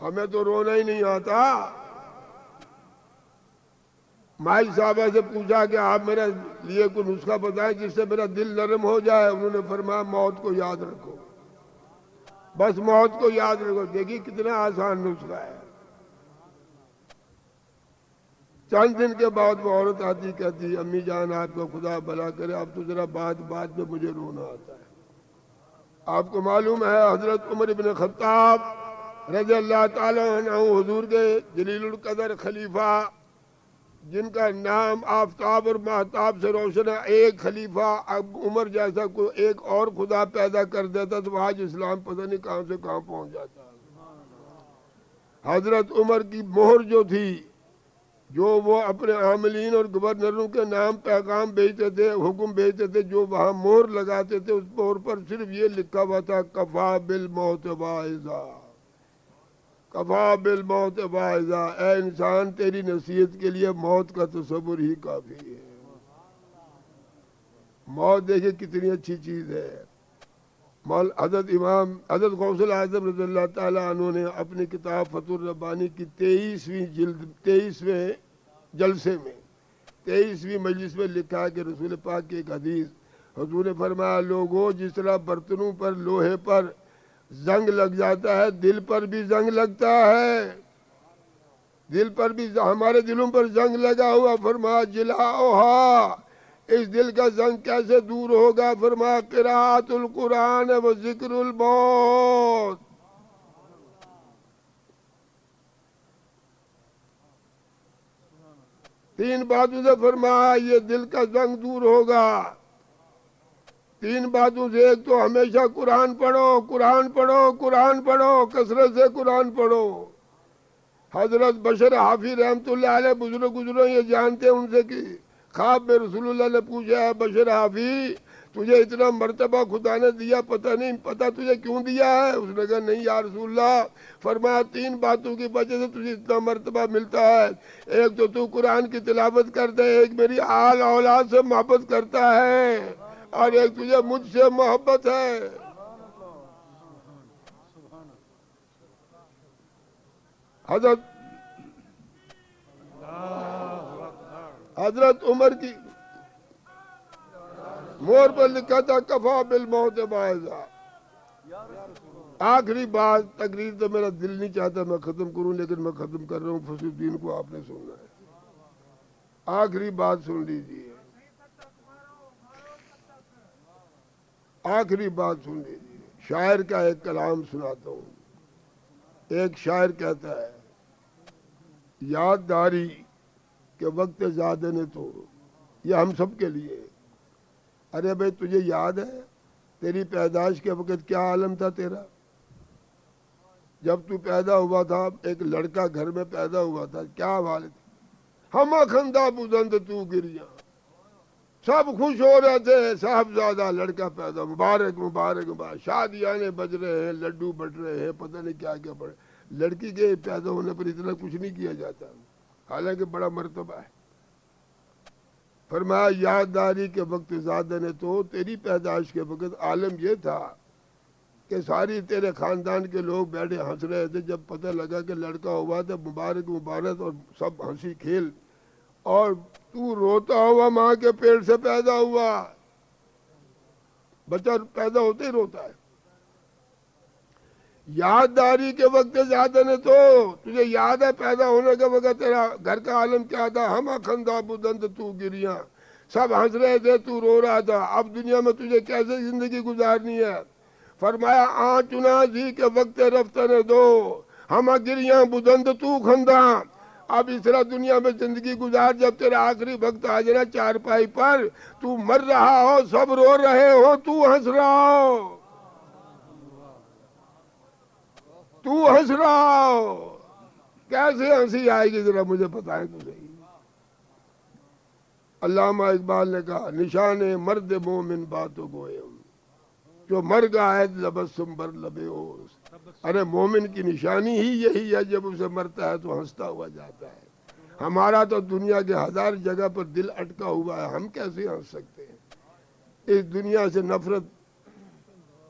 ہمیں تو رونا ہی نہیں آتا۔ مائی صاحبہ سے پوچھا کہ آپ میرے لیے کوئی نسخہ بتائیں جس سے میرا دل نرم ہو جائے، انہوں نے فرمایا موت کو یاد رکھو، بس موت کو یاد رکھو۔ دیکھیے کتنا آسان نسخہ ہے۔ چند دن کے بعد وہ عورت آتی کہتی امی جان آپ کو خدا بھلا کرے، اب تو ذرا بات میں مجھے رونا آتا ہے۔ آپ کو معلوم ہے حضرت عمر بن خطاب رضی اللہ تعالیٰ عنہ حضور کے جلیل القدر خلیفہ، جن کا نام آفتاب اور مہتاب سے روشن ہے، ایک خلیفہ اب عمر جیسا کوئی ایک اور خدا پیدا کر دیتا تو آج اسلام پتہ نہیں کہاں سے کہاں پہنچ جاتا۔ حضرت عمر کی مہر جو تھی، جو وہ اپنے عاملین اور گورنروں کے نام پیغام بھیجتے تھے، حکم بھیجتے تھے، جو وہاں مہر لگاتے تھے اس مہر پر صرف یہ لکھا ہوا تھا کفا بالموت واعظا، کفا بالموت واعظا، اے انسان تیری نصیحت کے لیے موت کا تصور ہی کافی ہے۔ موت دیکھیں کتنی اچھی چیز ہے۔ حضرت غوث الاعظم رضی اللہ تعالیٰ عنہ نے اپنی کتاب فتح الربانی کی 23ویں جلد 23ویں جلسے میں 23ویں مجلس میں لکھا کہ رسول پاک کی ایک حدیث، حضور نے فرمایا لوگوں جس طرح برتنوں پر لوہے پر زنگ لگ جاتا ہے، دل پر بھی زنگ لگتا ہے، دل پر بھی ہمارے دلوں پر زنگ لگا ہوا، فرمایا جلاؤہا، اس دل کا زنگ کیسے دور ہوگا؟ فرمایا قراءۃ القرآن و ذکر الموت۔ تین باتوں سے فرمایا یہ دل کا زنگ دور ہوگا، تین باتوں سے، ایک تو ہمیشہ قرآن پڑھو، قرآن پڑھو، قرآن پڑھو، کثرت سے قرآن پڑھو۔ حضرت بشر حافی رحمت اللہ علیہ بزرگ یہ جانتے ہیں ان سے کہ خواب میں رسول اللہ نے پوچھا ہے بشر حافی تجھے اتنا مرتبہ خدا نے دیا، پتہ تجھے کیوں دیا ہے؟ اس نے کہا نہیں یا رسول اللہ۔ فرمایا تین باتوں کی وجہ سے تجھے اتنا مرتبہ ملتا ہے، ایک تو قرآن کی تلاوت کرتا ہے، ایک میری آل اولاد سے محبت کرتا ہے، اور ایک تجھے مجھ سے محبت ہے۔ حضرت عمر کی مور پر لکھا تھا کفا بالموت واعظا۔ آخری بات، تقریر تو میرا دل نہیں چاہتا میں ختم کروں، لیکن میں ختم کر رہا ہوں، فصیح الدین کو آپ نے سننا ہے، آخری بات سن لیجیے۔ آخری بات سن لیجیے، شاعر کا ایک کلام سناتا ہوں۔ ایک شاعر کہتا ہے، یاد داری کہ وقت زیادہ نے تو، یہ ہم سب کے لیے، ارے بھائی تجھے یاد ہے تیری پیدائش کے وقت کیا عالم تھا تیرا؟ جب تو پیدا ہوا تھا، ایک لڑکا گھر میں پیدا ہوا تھا، کیا حال تھا؟ ہم خندہ بزند تو گریاں، سب خوش ہو رہے تھے، صاحبزادہ لڑکا پیدا، مبارک مبارک مبارک، شادیاں بج رہے ہیں، لڈو بٹ رہے ہیں، پتہ نہیں کیا کیا پڑے۔ لڑکی کے پیدا ہونے پر اتنا کچھ نہیں کیا جاتا، حالانکہ بڑا مرتبہ ہے۔ فرمایا یاد داری کے وقت زیادہ نے تو، تیری پیدائش کے وقت عالم یہ تھا کہ ساری تیرے خاندان کے لوگ بیٹھے ہنس رہے تھے، جب پتہ لگا کہ لڑکا ہوا تھا، مبارک مبارک، اور سب ہنسی کھیل، اور تو روتا ہوا ماں کے پیٹ سے پیدا ہوا۔ بچہ پیدا ہوتے ہی روتا ہے۔ یاد داری کے وقت زیادہ نے تو، تجھے یاد ہے پیدا ہونے کے وقت تیرا گھر کا عالم کیا تھا؟ ہم خندہ بلند تو گریاں، سب ہنس رہے تھے، تو رو رہا تھا۔ اب دنیا میں تجھے کیسے زندگی گزارنی ہے؟ فرمایا چنا جی کے وقت رفتہ نے دو، ہم گریاں بلند تو خندہ۔ اب اس طرح دنیا میں زندگی گزار، جب تیرا آخری وقت آ جائے چارپائی پر، تو مر رہا ہو، سب رو رہے ہو، تو ہنس رہا ہو، تو ہنس رہا ہو، کیسے ہنسی آئے گی ذرا مجھے بتائیں تو صحیح۔ علامہ اقبال نے کہا، نشان مرد مومن باتوں گوئے، جو مر گیا ہے لبسم بر لبے اوس۔ ارے مومن کی نشانی ہی یہی ہے، جب اسے مرتا ہے تو ہنستا ہوا جاتا ہے۔ ہمارا تو دنیا کے ہزار جگہ پر دل اٹکا ہوا ہے، ہم کیسے ہنس سکتے ہیں؟ اس دنیا سے نفرت،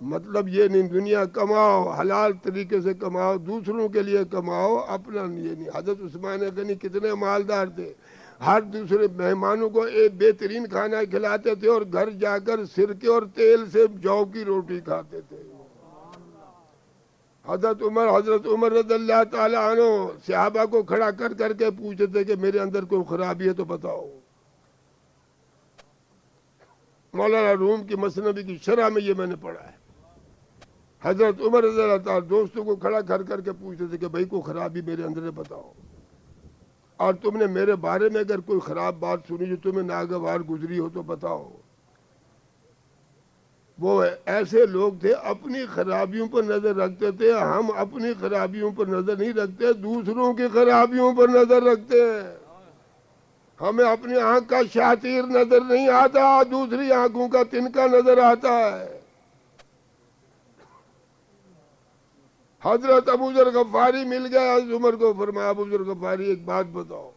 مطلب یہ نہیں دنیا کماؤ، حلال طریقے سے کماؤ، دوسروں کے لیے کماؤ، اپنا یہ نہیں۔ حضرت عثمان غنی کتنے مالدار تھے، ہر دوسرے مہمانوں کو ایک بہترین کھانا کھلاتے تھے، اور گھر جا کر سرکے اور تیل سے جو کی روٹی کھاتے تھے۔ حضرت عمر رضی اللہ تعالی عنہ صحابہ کو کھڑا کر کر کے پوچھتے تھے کہ میرے اندر کوئی خرابی ہے تو بتاؤ۔ مولانا روم کی مثنوی کی شرح میں یہ میں نے پڑھا ہے۔ حضرت عمر رضی اللہ تعالی دوستوں کو کھڑا کر کر کے پوچھتے تھے کہ بھائی کوئی خرابی میرے اندر ہے بتاؤ، اور تم نے میرے بارے میں اگر کوئی خراب بات سنی جو تمہیں ناگوار گزری ہو تو بتاؤ۔ وہ ایسے لوگ تھے اپنی خرابیوں پر نظر رکھتے تھے، ہم اپنی خرابیوں پر نظر نہیں رکھتے، دوسروں کی خرابیوں پر نظر رکھتے ہیں۔ ہمیں اپنی آنکھ کا شاطر نظر نہیں آتا، دوسری آنکھوں کا تنکا نظر آتا ہے۔ حضرت ابو ذر غفاری مل گیا حضرت عمر کو، فرمایا ابو ذر غفاری ایک بات بتاؤ،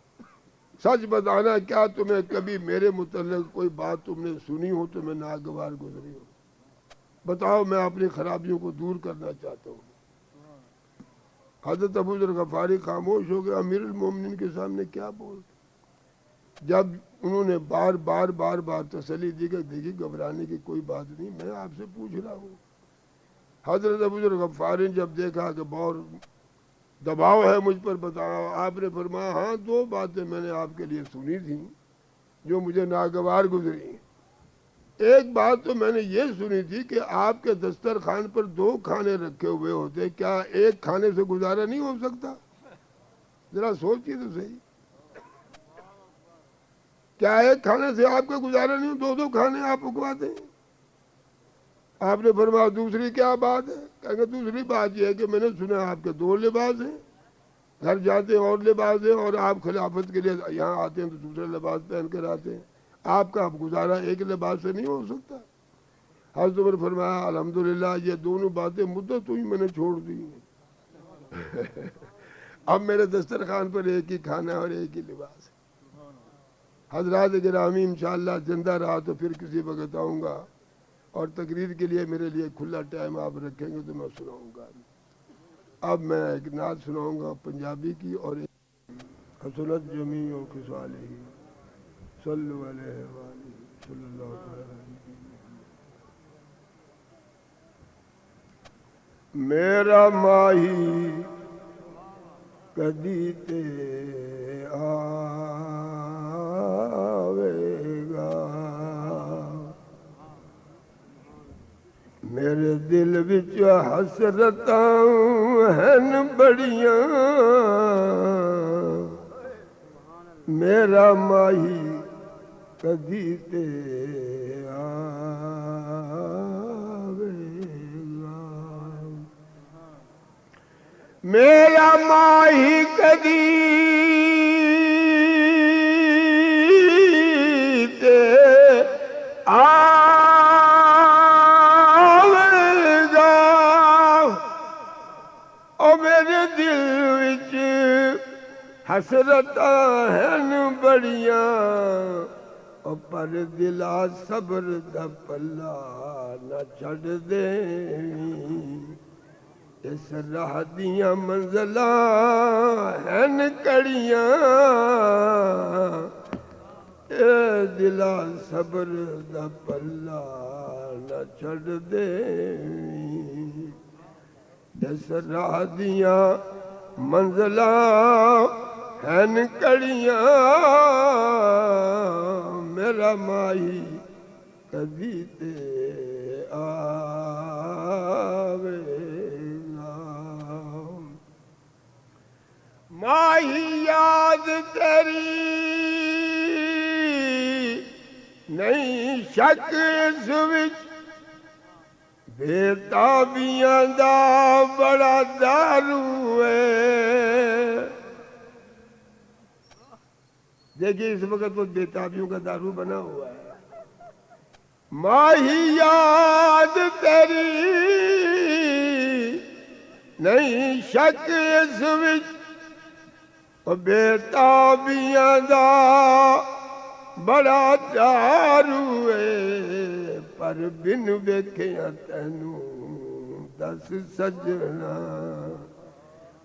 سچ بتانا، کیا تمہیں کبھی میرے متعلق کوئی بات تم نے سنی ہو تمہیں ناگوار گزری ہو؟ بتاؤ، میں اپنی خرابیوں کو دور کرنا چاہتا ہوں۔ حضرت ابو ذر غفاری خاموش ہو گئے، امیر المومنین کے سامنے کیا بولتے؟ جب انہوں نے بار بار تسلی دی کہ دیکھیے گھبرانے کی کوئی بات نہیں، میں آپ سے پوچھ رہا ہوں۔ حضرت ابو ذر غفاری نے جب دیکھا کہ بہت دباؤ ہے مجھ پر، بتاؤ، آپ نے فرمایا ہاں 2 باتیں میں نے آپ کے لیے سنی تھیں جو مجھے ناگوار گزری۔ ایک بات تو میں نے یہ سنی تھی کہ آپ کے دسترخوان پر 2 کھانے رکھے ہوئے ہوتے، کیا ایک کھانے سے گزارا نہیں ہو سکتا؟ ذرا سوچیے تو صحیح، کیا ایک کھانے سے آپ کا گزارا نہیں ہو؟ 2 کھانے آپ پکواتے ہیں۔ آپ نے فرمایا دوسری کیا بات ہے؟ کہیں گے دوسری بات یہ ہے کہ میں نے سنا آپ کے 2 لباس ہیں، گھر جاتے ہیں اور لباس ہیں، اور آپ خلافت کے لیے یہاں آتے ہیں تو دوسرے لباس پہن کر آتے ہیں، آپ کا گزارا ایک لباس سے نہیں ہو سکتا؟ حضرت عمر فرمایا الحمدللہ یہ دونوں باتیں مدت ہوئی میں نے چھوڑ دی، اب میرے دسترخوان پر ایک ہی کھانا اور ایک ہی لباس ہے۔ حضرات گرامی انشاءاللہ زندہ رہا تو پھر کسی وقت آؤں گا، اور تقریر کے لیے میرے لیے کھلا ٹائم آپ رکھیں گے تو میں سناؤں گا۔ اب میں ایک نعت سناؤں گا پنجابی کی، اور ایک حسنت جمیع خصالہ صلو علیہ وآلہ صلی اللہ علیہ وسلم۔ میرا ماہی کدی تے آوے گا، میرے دل وچ حسرتاں ہن بڑیاں میرا ماہی کدی تے آوے گا میرا ماہی کدی تے آوے گا او میرے دل وچ حسرتاں ہن بڑیاں او پر دلا صبر دا پلا نہ چھڑ دے اس راہ دیاں منزلاں ہن کڑیاں اے دلا صبر دا پلا نہ چھڑ دے اس راہ دیاں منزلاں ہن کڑیاں میرا ماہی کدی تے آوے گا ماہی یاد تیری نہیں شک اس وچ بے تابیاں دا بڑا دارو ہے دیکھیے اس وقت وہ بے تابیوں کا دارو بنا ہوا ہے ماہی یاد تیری نہیں شک اس وچ بے تابیاں دا بڑا دارو ہے پر بن ویکھیاں تینوں دس سجنا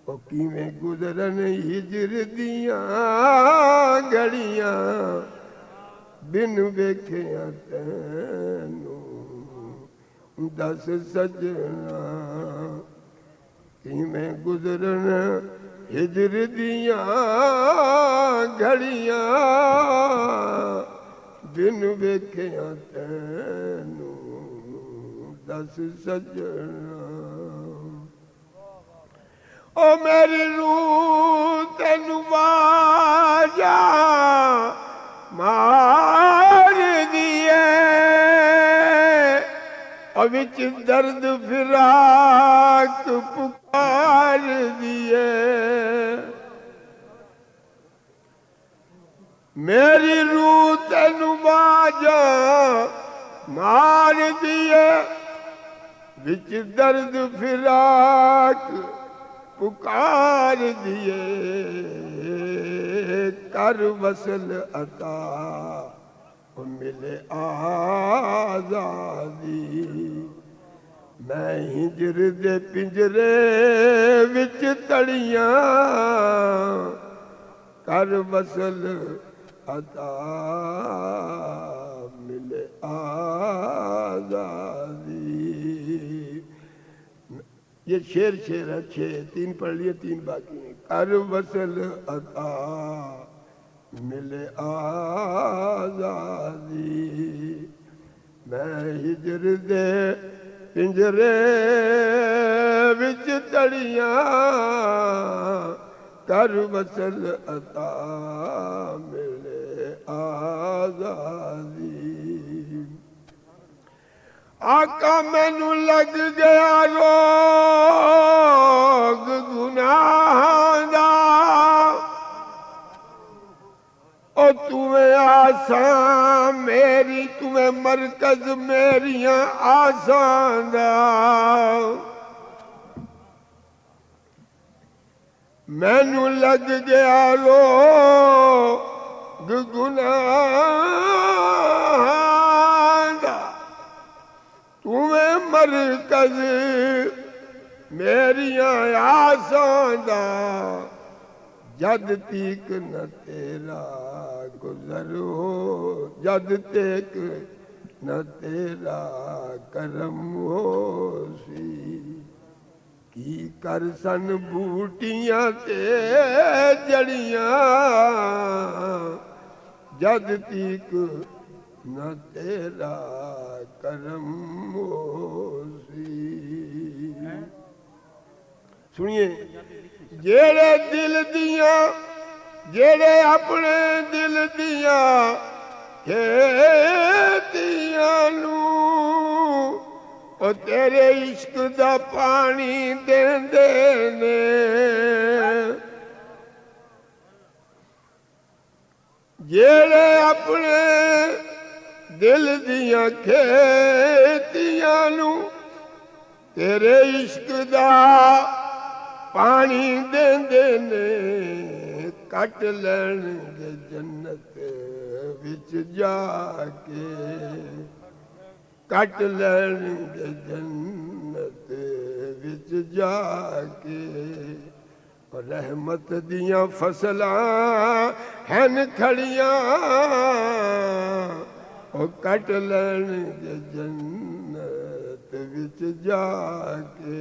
او کیویں گزرن ہجر دیاں گھڑیاں بن ویکھیاں تینوں دس سجنا کیویں گزرن ہجر دیاں گھڑیاں بن ویکھیاں تینوں دس سجنا او میری روح تینوں واجا مار دیے او وچ درد فراق پکار دیے میری روح تینوں واجا مار دیے وچ درد فراق پکار دیے کر وصل عطا ملے آزادی میں ہجر دے پنجرے وچ تڑیاں کر وصل عطا ملے آزادی یہ شیر ہے 6 3 پڑھ لیے 3 باقی ہیں کر وصل عطا ملے آزادی میں ہجر دے پنجرے وچ تڑیاں کر وصل عطا ملے آزادی آقا مینوں لگ گیا روگ گناہ دا او تمہیں آسان میری تمہیں مرکز میریاں آسان دا مینوں لگ گیا روگ گناہ دا تمہیں مرکز میریاں آسان دا جد تیک نہ تیرا گزر ہو جد تیک نہ تیرا کرم ہو سی کی کر سن بوٹیاں تے جڑیاں جد تیک نہ تیرا کرم موسی سنیے جیڑے دل دیاں جیڑے اپنے دل دیاں کھیتیاں نو او تیرے عشق دا پانی دیندے نے جیڑے اپنے دل دیاں کھیتیاں نو تیرے عشق دا پانی دیندے نے کٹ لین گے جنت وچ جا کے کٹ لین گے جنت وچ جا کے رحمت دیاں فصلاں ہن کھڑیاں او کٹ لین گے جنت وچ جا کے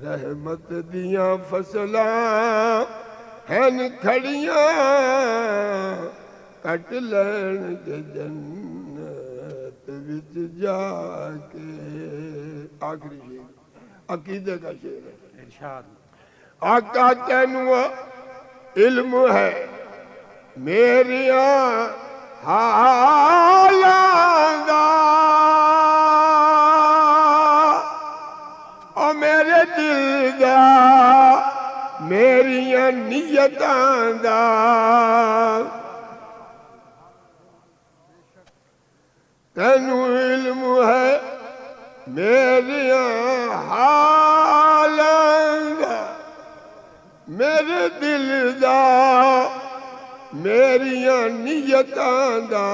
رحمت دیاں فصلاں ہن کھڑیاں کٹ لین گے جنت وچ جا کے آخری شعر عقیدے کا شعر ہے ارشاد آقا تینوں علم ہے میریاں حالاں دا او میرے دل دا میریاں نیتاں دا تینوں علم ہے میریاں حالاں دا میرے دل دا میریاں نیتاں دا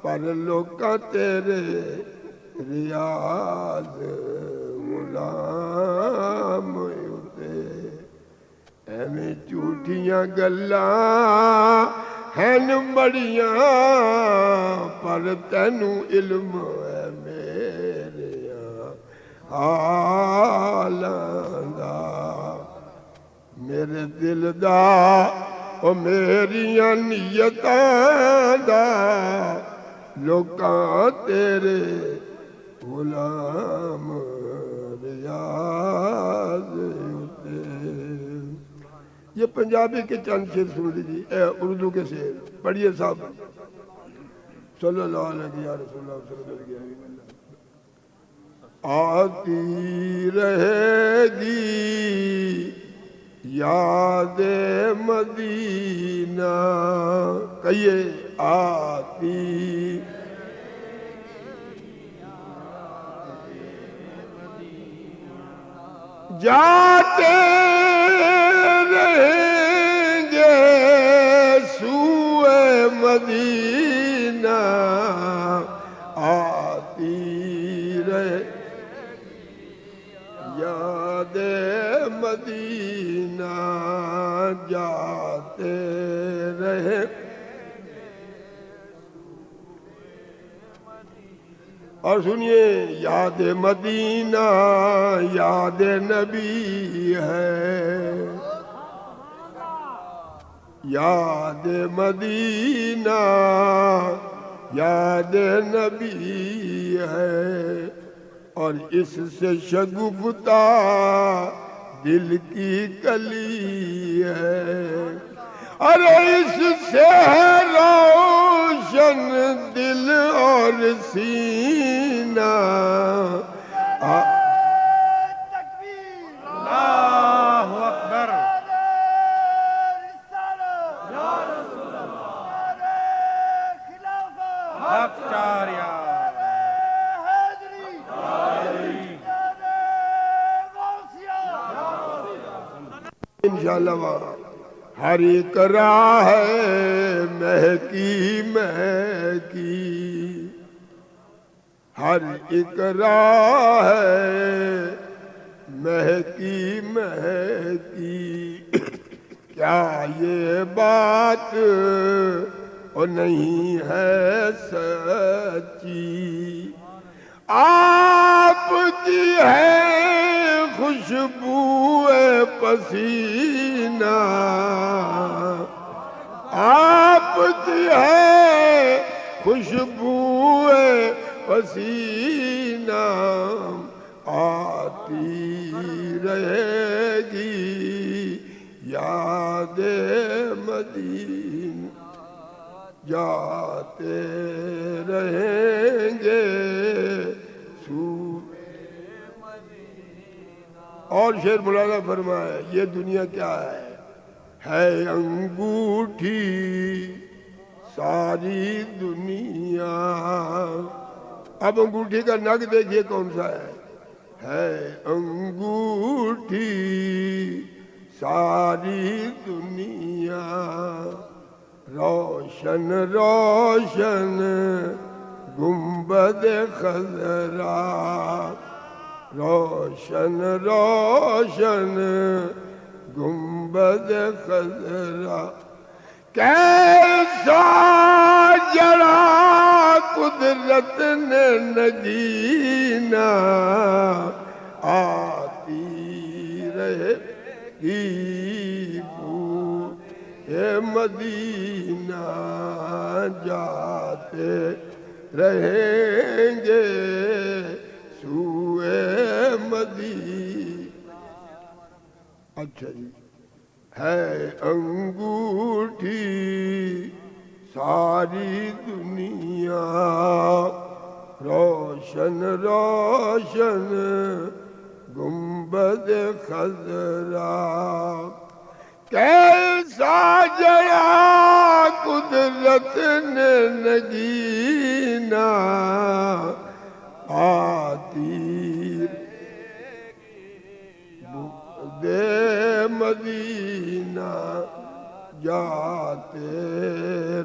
پر لوکاں تیرے ریاض غلام اتے ایویں جھوٹیاں گلاں ہن بڑیاں پر تینوں علم ہے میریاں حالاں دا میرے دل دا او میریاں نیتاں دا لوکاں تیرے غلام ریاض اتے یہ پنجابی کے چند شعر سن لیجیے اردو کے شعر پڑھیے صاحب صلی اللہ علیہ یا رسول اللہ صلی اللہ علیہ وسلم آتی رہے گی یاد مدینہ کہیے آتی جاتے رہیں گے سوئے مدینہ آتی رہے یاد مدینہ جاتے رہے اور سنیے یاد مدینہ یاد نبی ہے یاد مدینہ یاد نبی ہے اور اس سے شگفتہ دل کی کلی ہے اور اس سے روشن دل اور سینہ اللہ اکبر حق چاریا انشاءاللہ ہر ایک راہ ہے مہکی مہکی ہر ایک راہ ہے مہکی مہکی کیا یہ بات اور نہیں ہے سچی آپ کی ہے خوشبو پسینہ آپ کی ہے خوشبو پسینہ آتی رہے گی، یاد مدینہ جاتے رہیں گے اور شعر مولانا فرمائے یہ دنیا کیا ہے انگوٹھی ساری دنیا. اب انگوٹھی کا نگ دیکھیے کون سا ہے انگوٹھی ساری دنیا. روشن روشن گنبد خضرا، روشن روشن گنبد خضرا. کیسا جڑا قدرت نے نگینا، آتی رہے گی بوئے مدینہ جاتے رہیں گے سوئے مدینہ. اچھا جی ہے انگوٹھی ساری دنیا، روشن روشن گنبد خضرا. کیسا جڑا قدرت نے نگینا، آتی دے مدینہ جاتے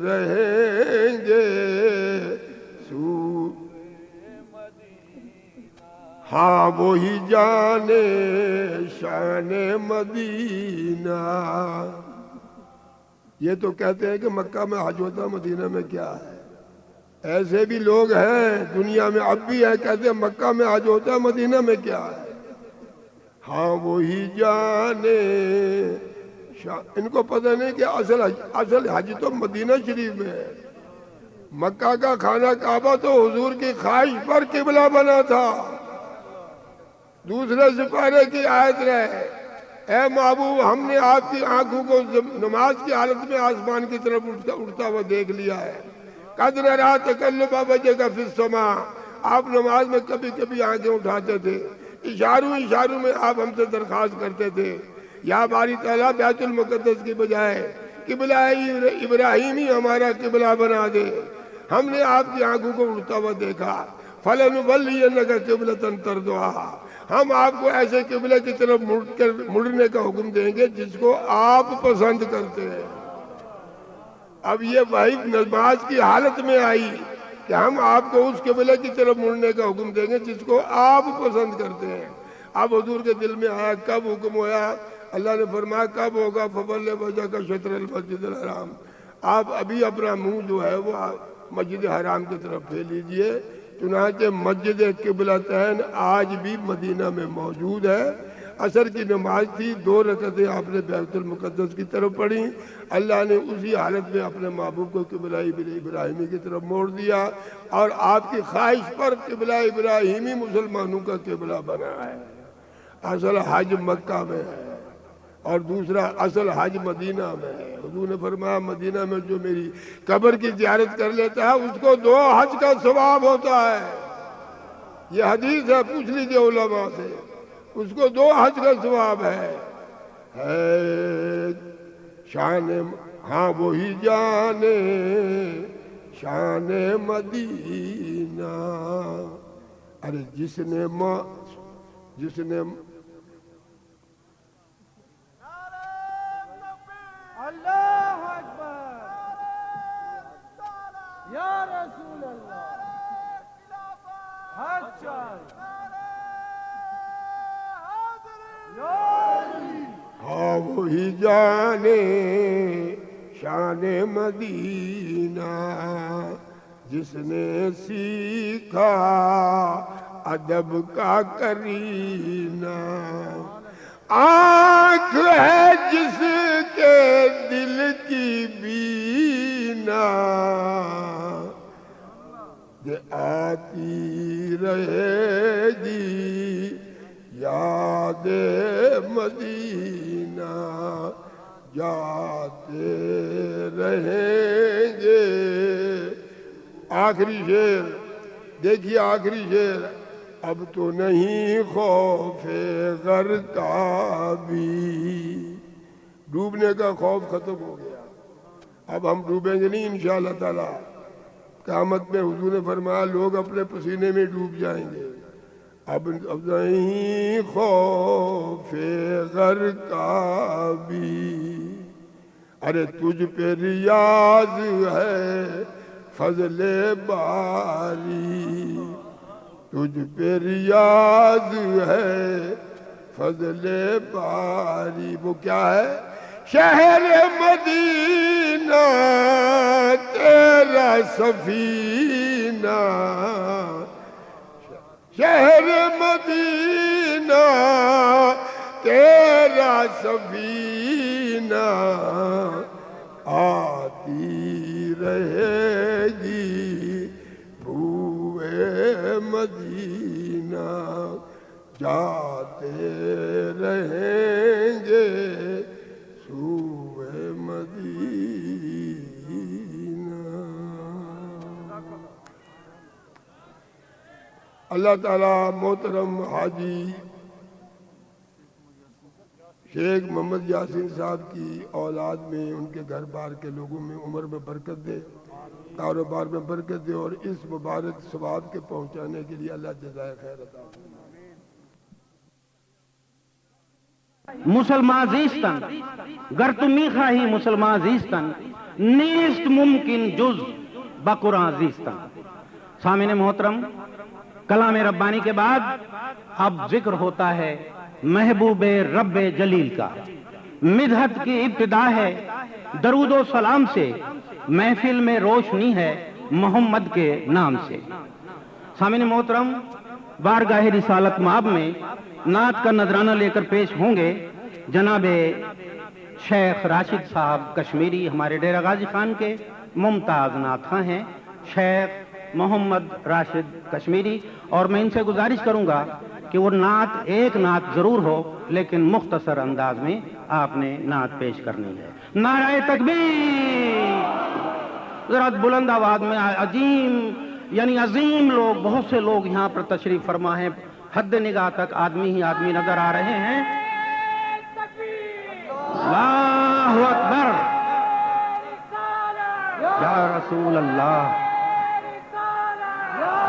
رہیں گے سو. ہاں وہی جانے شان مدینہ. یہ تو کہتے ہیں کہ مکہ میں حج ہوتا، مدینہ میں کیا ہے. ایسے بھی لوگ ہیں دنیا میں اب بھی ہے، کہتے ہیں مکہ میں حج ہوتا، مدینہ میں کیا ہے. ہاں وہی جانے ان کو پتہ نہیں کہ اصل حج تو مدینہ شریف میں ہے. مکہ کا خانہ کعبہ تو حضور کی خواہش پر قبلہ بنا تھا. دوسرے سپارے کی آیت رہے اے محبوب ہم نے آپ کی آنکھوں کو نماز کی حالت میں آسمان کی طرف اٹھتا ہوا دیکھ لیا ہے. قد نرا تقلب وجهك فی السماء. آپ نماز میں کبھی کبھی آنکھیں اٹھاتے تھے، اشاروں میں آپ ہم سے درخواست کرتے تھے یا باری تعالیٰ بیت المقدس کی بجائے قبلہ ابراہیمی ہمارا قبلہ بنا دے. ہم نے آپ کی آنکھوں کو اٹھتا ہوا دیکھا. فَلَنُوَلِّيَنَّكَ قِبْلَةً تَرْضَاهَا. ہم آپ کو ایسے قبلے کی طرف مڑنے کا حکم دیں گے جس کو آپ پسند کرتے ہیں. اب یہ وحی نماز کی حالت میں آئی کہ ہم آپ کو اس قبلے کی طرف مڑنے کا حکم دیں گے جس کو آپ پسند کرتے ہیں. اب حضور کے دل میں آیا کب حکم ہوا؟ اللہ نے فرمایا کب ہوگا؟ فَوَلِّ وَجْهَكَ شَطْرَ الْمَسْجِدِ الْحَرَامِ. آپ ابھی اپنا منہ جو ہے وہ مسجد حرام کی طرف پھیر لیجئے. چنانچہ مسجد قبلتین آج بھی مدینہ میں موجود ہے. عصر کی نماز تھی، 2 رکعتیں آپ نے بیت المقدس کی طرف پڑھی. اللہ نے اسی حالت میں اپنے محبوب کو قبلہ ابراہیمی کی طرف موڑ دیا اور آپ کی خواہش پر قبلہ ابراہیمی مسلمانوں کا قبلہ بنا ہے. اصل حج مکہ میں ہے اور دوسرا اصل حج مدینہ میں ہے. حضور نے فرمایا مدینہ میں جو میری قبر کی زیارت کر لیتا ہے اس کو 2 حج کا ثواب ہوتا ہے. یہ حدیث ہے، پوچھ لیجئے علماء سے. اس کو 2 حج کا ثواب ہے. شان ہاں وہی جانے شان مدینہ. ارے جس نے اللہ اکبر یا رسول اللہ حج چاہیے. ہاں وہی جانے شان مدینہ جس نے سیکھا ادب کا کرینہ. آنکھ ہے جس کے دل کی بینا یہ آتی رہے گی یاد مدینہ، جاتے رہیں گے۔ آخری شعر دیکھیے، آخری شعر، اب تو نہیں خوف غرقابی، ڈوبنے کا خوف ختم ہو گیا، اب ہم ڈوبیں گے نہیں انشاءاللہ تعالی۔ قیامت میں حضور نے فرمایا لوگ اپنے پسینے میں ڈوب جائیں گے، اب نہیں خوف غرقابی۔ ارے تجھ پہ ریاض ہے فضل باری، تجھ پہ ریاض ہے فضل باری۔ وہ کیا ہے؟ شہر مدینہ تیرا سفینہ، شہر مدینہ تیرا سفینہ، آتی رہے گی بوئے مدینہ، جاتے رہیں گے سوئے مدینہ۔ اللہ تعالیٰ محترم حاجی شیخ محمد یاسین صاحب کی اولاد میں، ان کے گھر بار کے لوگوں میں عمر میں برکت دے، کاروبار میں برکت دے، اور اس مبارک ثواب کے پہنچانے کے لیے اللہ جزائے خیر عطا فرمائے۔ مسلمان زیستن گر تو میخواهی مسلمان زیستن، نیست ممکن جز بقرآن زیستن۔ سامعین محترم، کلام ربانی کے بعد اب ذکر ہوتا ہے محبوب رب جلیل کا۔ مدحت کی ابتدا ہے درود و سلام سے، محفل میں روشنی ہے محمد کے نام سے۔ سامعین محترم، بارگاہ رسالت مآب میں نعت کا نذرانہ لے کر پیش ہوں گے جناب شیخ راشد صاحب کشمیری، ہمارے ڈیرہ غازی خان کے ممتاز نعت خواں ہیں شیخ محمد راشد کشمیری، اور میں ان سے گزارش کروں گا کہ وہ نعت ایک نعت ضرور ہو لیکن مختصر انداز میں آپ نے نعت پیش کرنی ہے۔ نعرہ تکبیر! ذرا بلند آواز میں، عظیم لوگ، بہت سے لوگ یہاں پر تشریف فرما ہیں، حد نگاہ تک آدمی ہی آدمی نظر آ رہے ہیں۔ اللہ اکبر! یا رسول اللہ،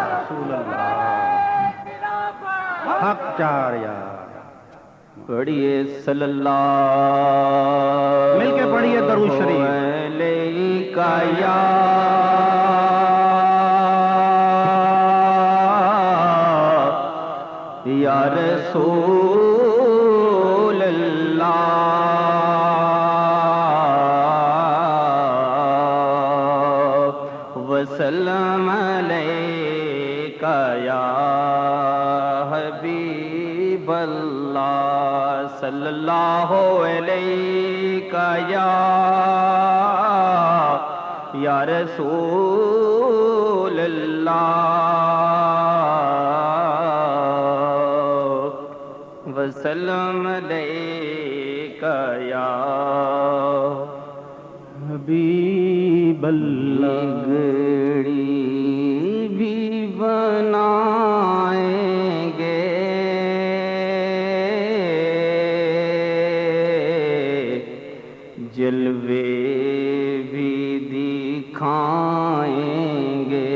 رسول اللہ، حق چار یار، پڑھیے صلی اللہ، مل کے پڑھیے درود شریف۔ علیکہ یا رسول اللہ، وسلم علیکہ یا حبیب اللہ، صلی اللہ علیکہ یا رسول اللہ، وسلم علیکہ یا حبیب اللہ۔ لگڑی بھی بنائیں گے، جلوے بھی دکھائیں گے،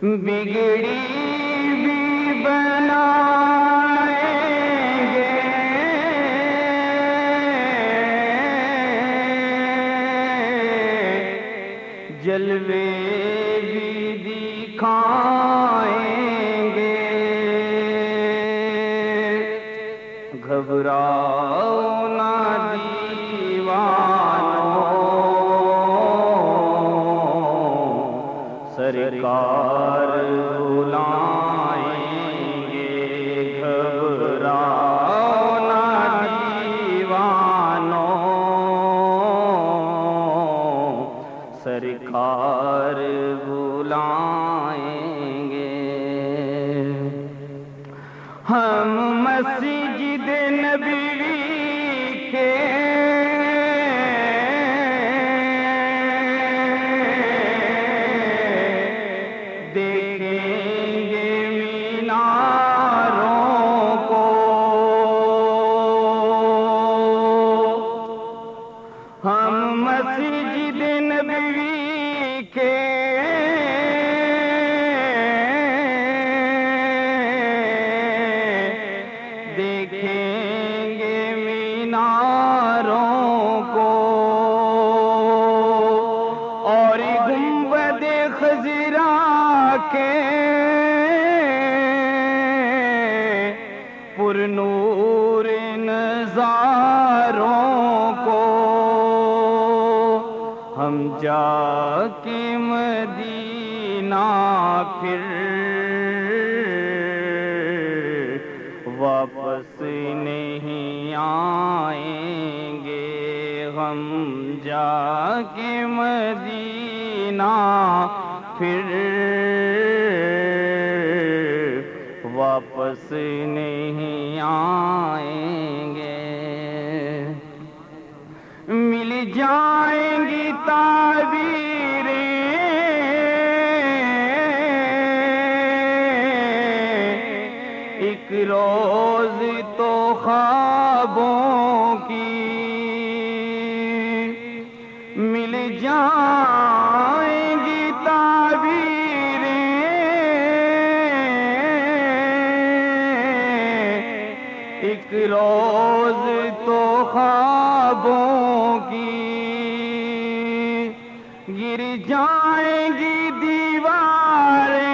بگڑی بھی بنائیں گے، جلوے بھی دکھائیں گے، گھبراؤ نہ دیوانوں، سرکار بلائیں گے، گھبراؤ نہ دیوانوں، سرکار بلائیں گے ہم مسجد نبوی کے دیکھیں گے میناروں کو ہم مسجد نبوی کے دیکھیں گے میناروں کو اور گنبد خضرا کے پر نور نظاروں کو ہم جا کے مدینہ پھر واپس نہیں آئیں گے ہم جا کے مدینہ پھر واپس نہیں آئیں گے مل جائیں گی تعبیریں ایک روز تو خوابوں کی مل جائیں گی تعبیریں ایک روز تو خوابوں کی گر جائیں گی دیواریں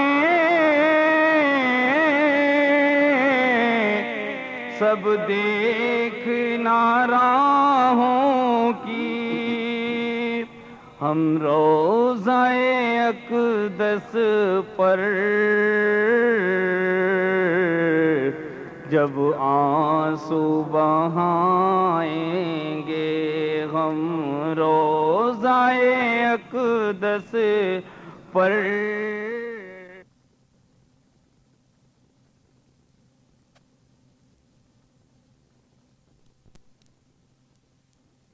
سب دیکھنا راہوں کی ہم روضہ اقدس پر جب آنسو بہائیں گے ہم روضہ اقدس پر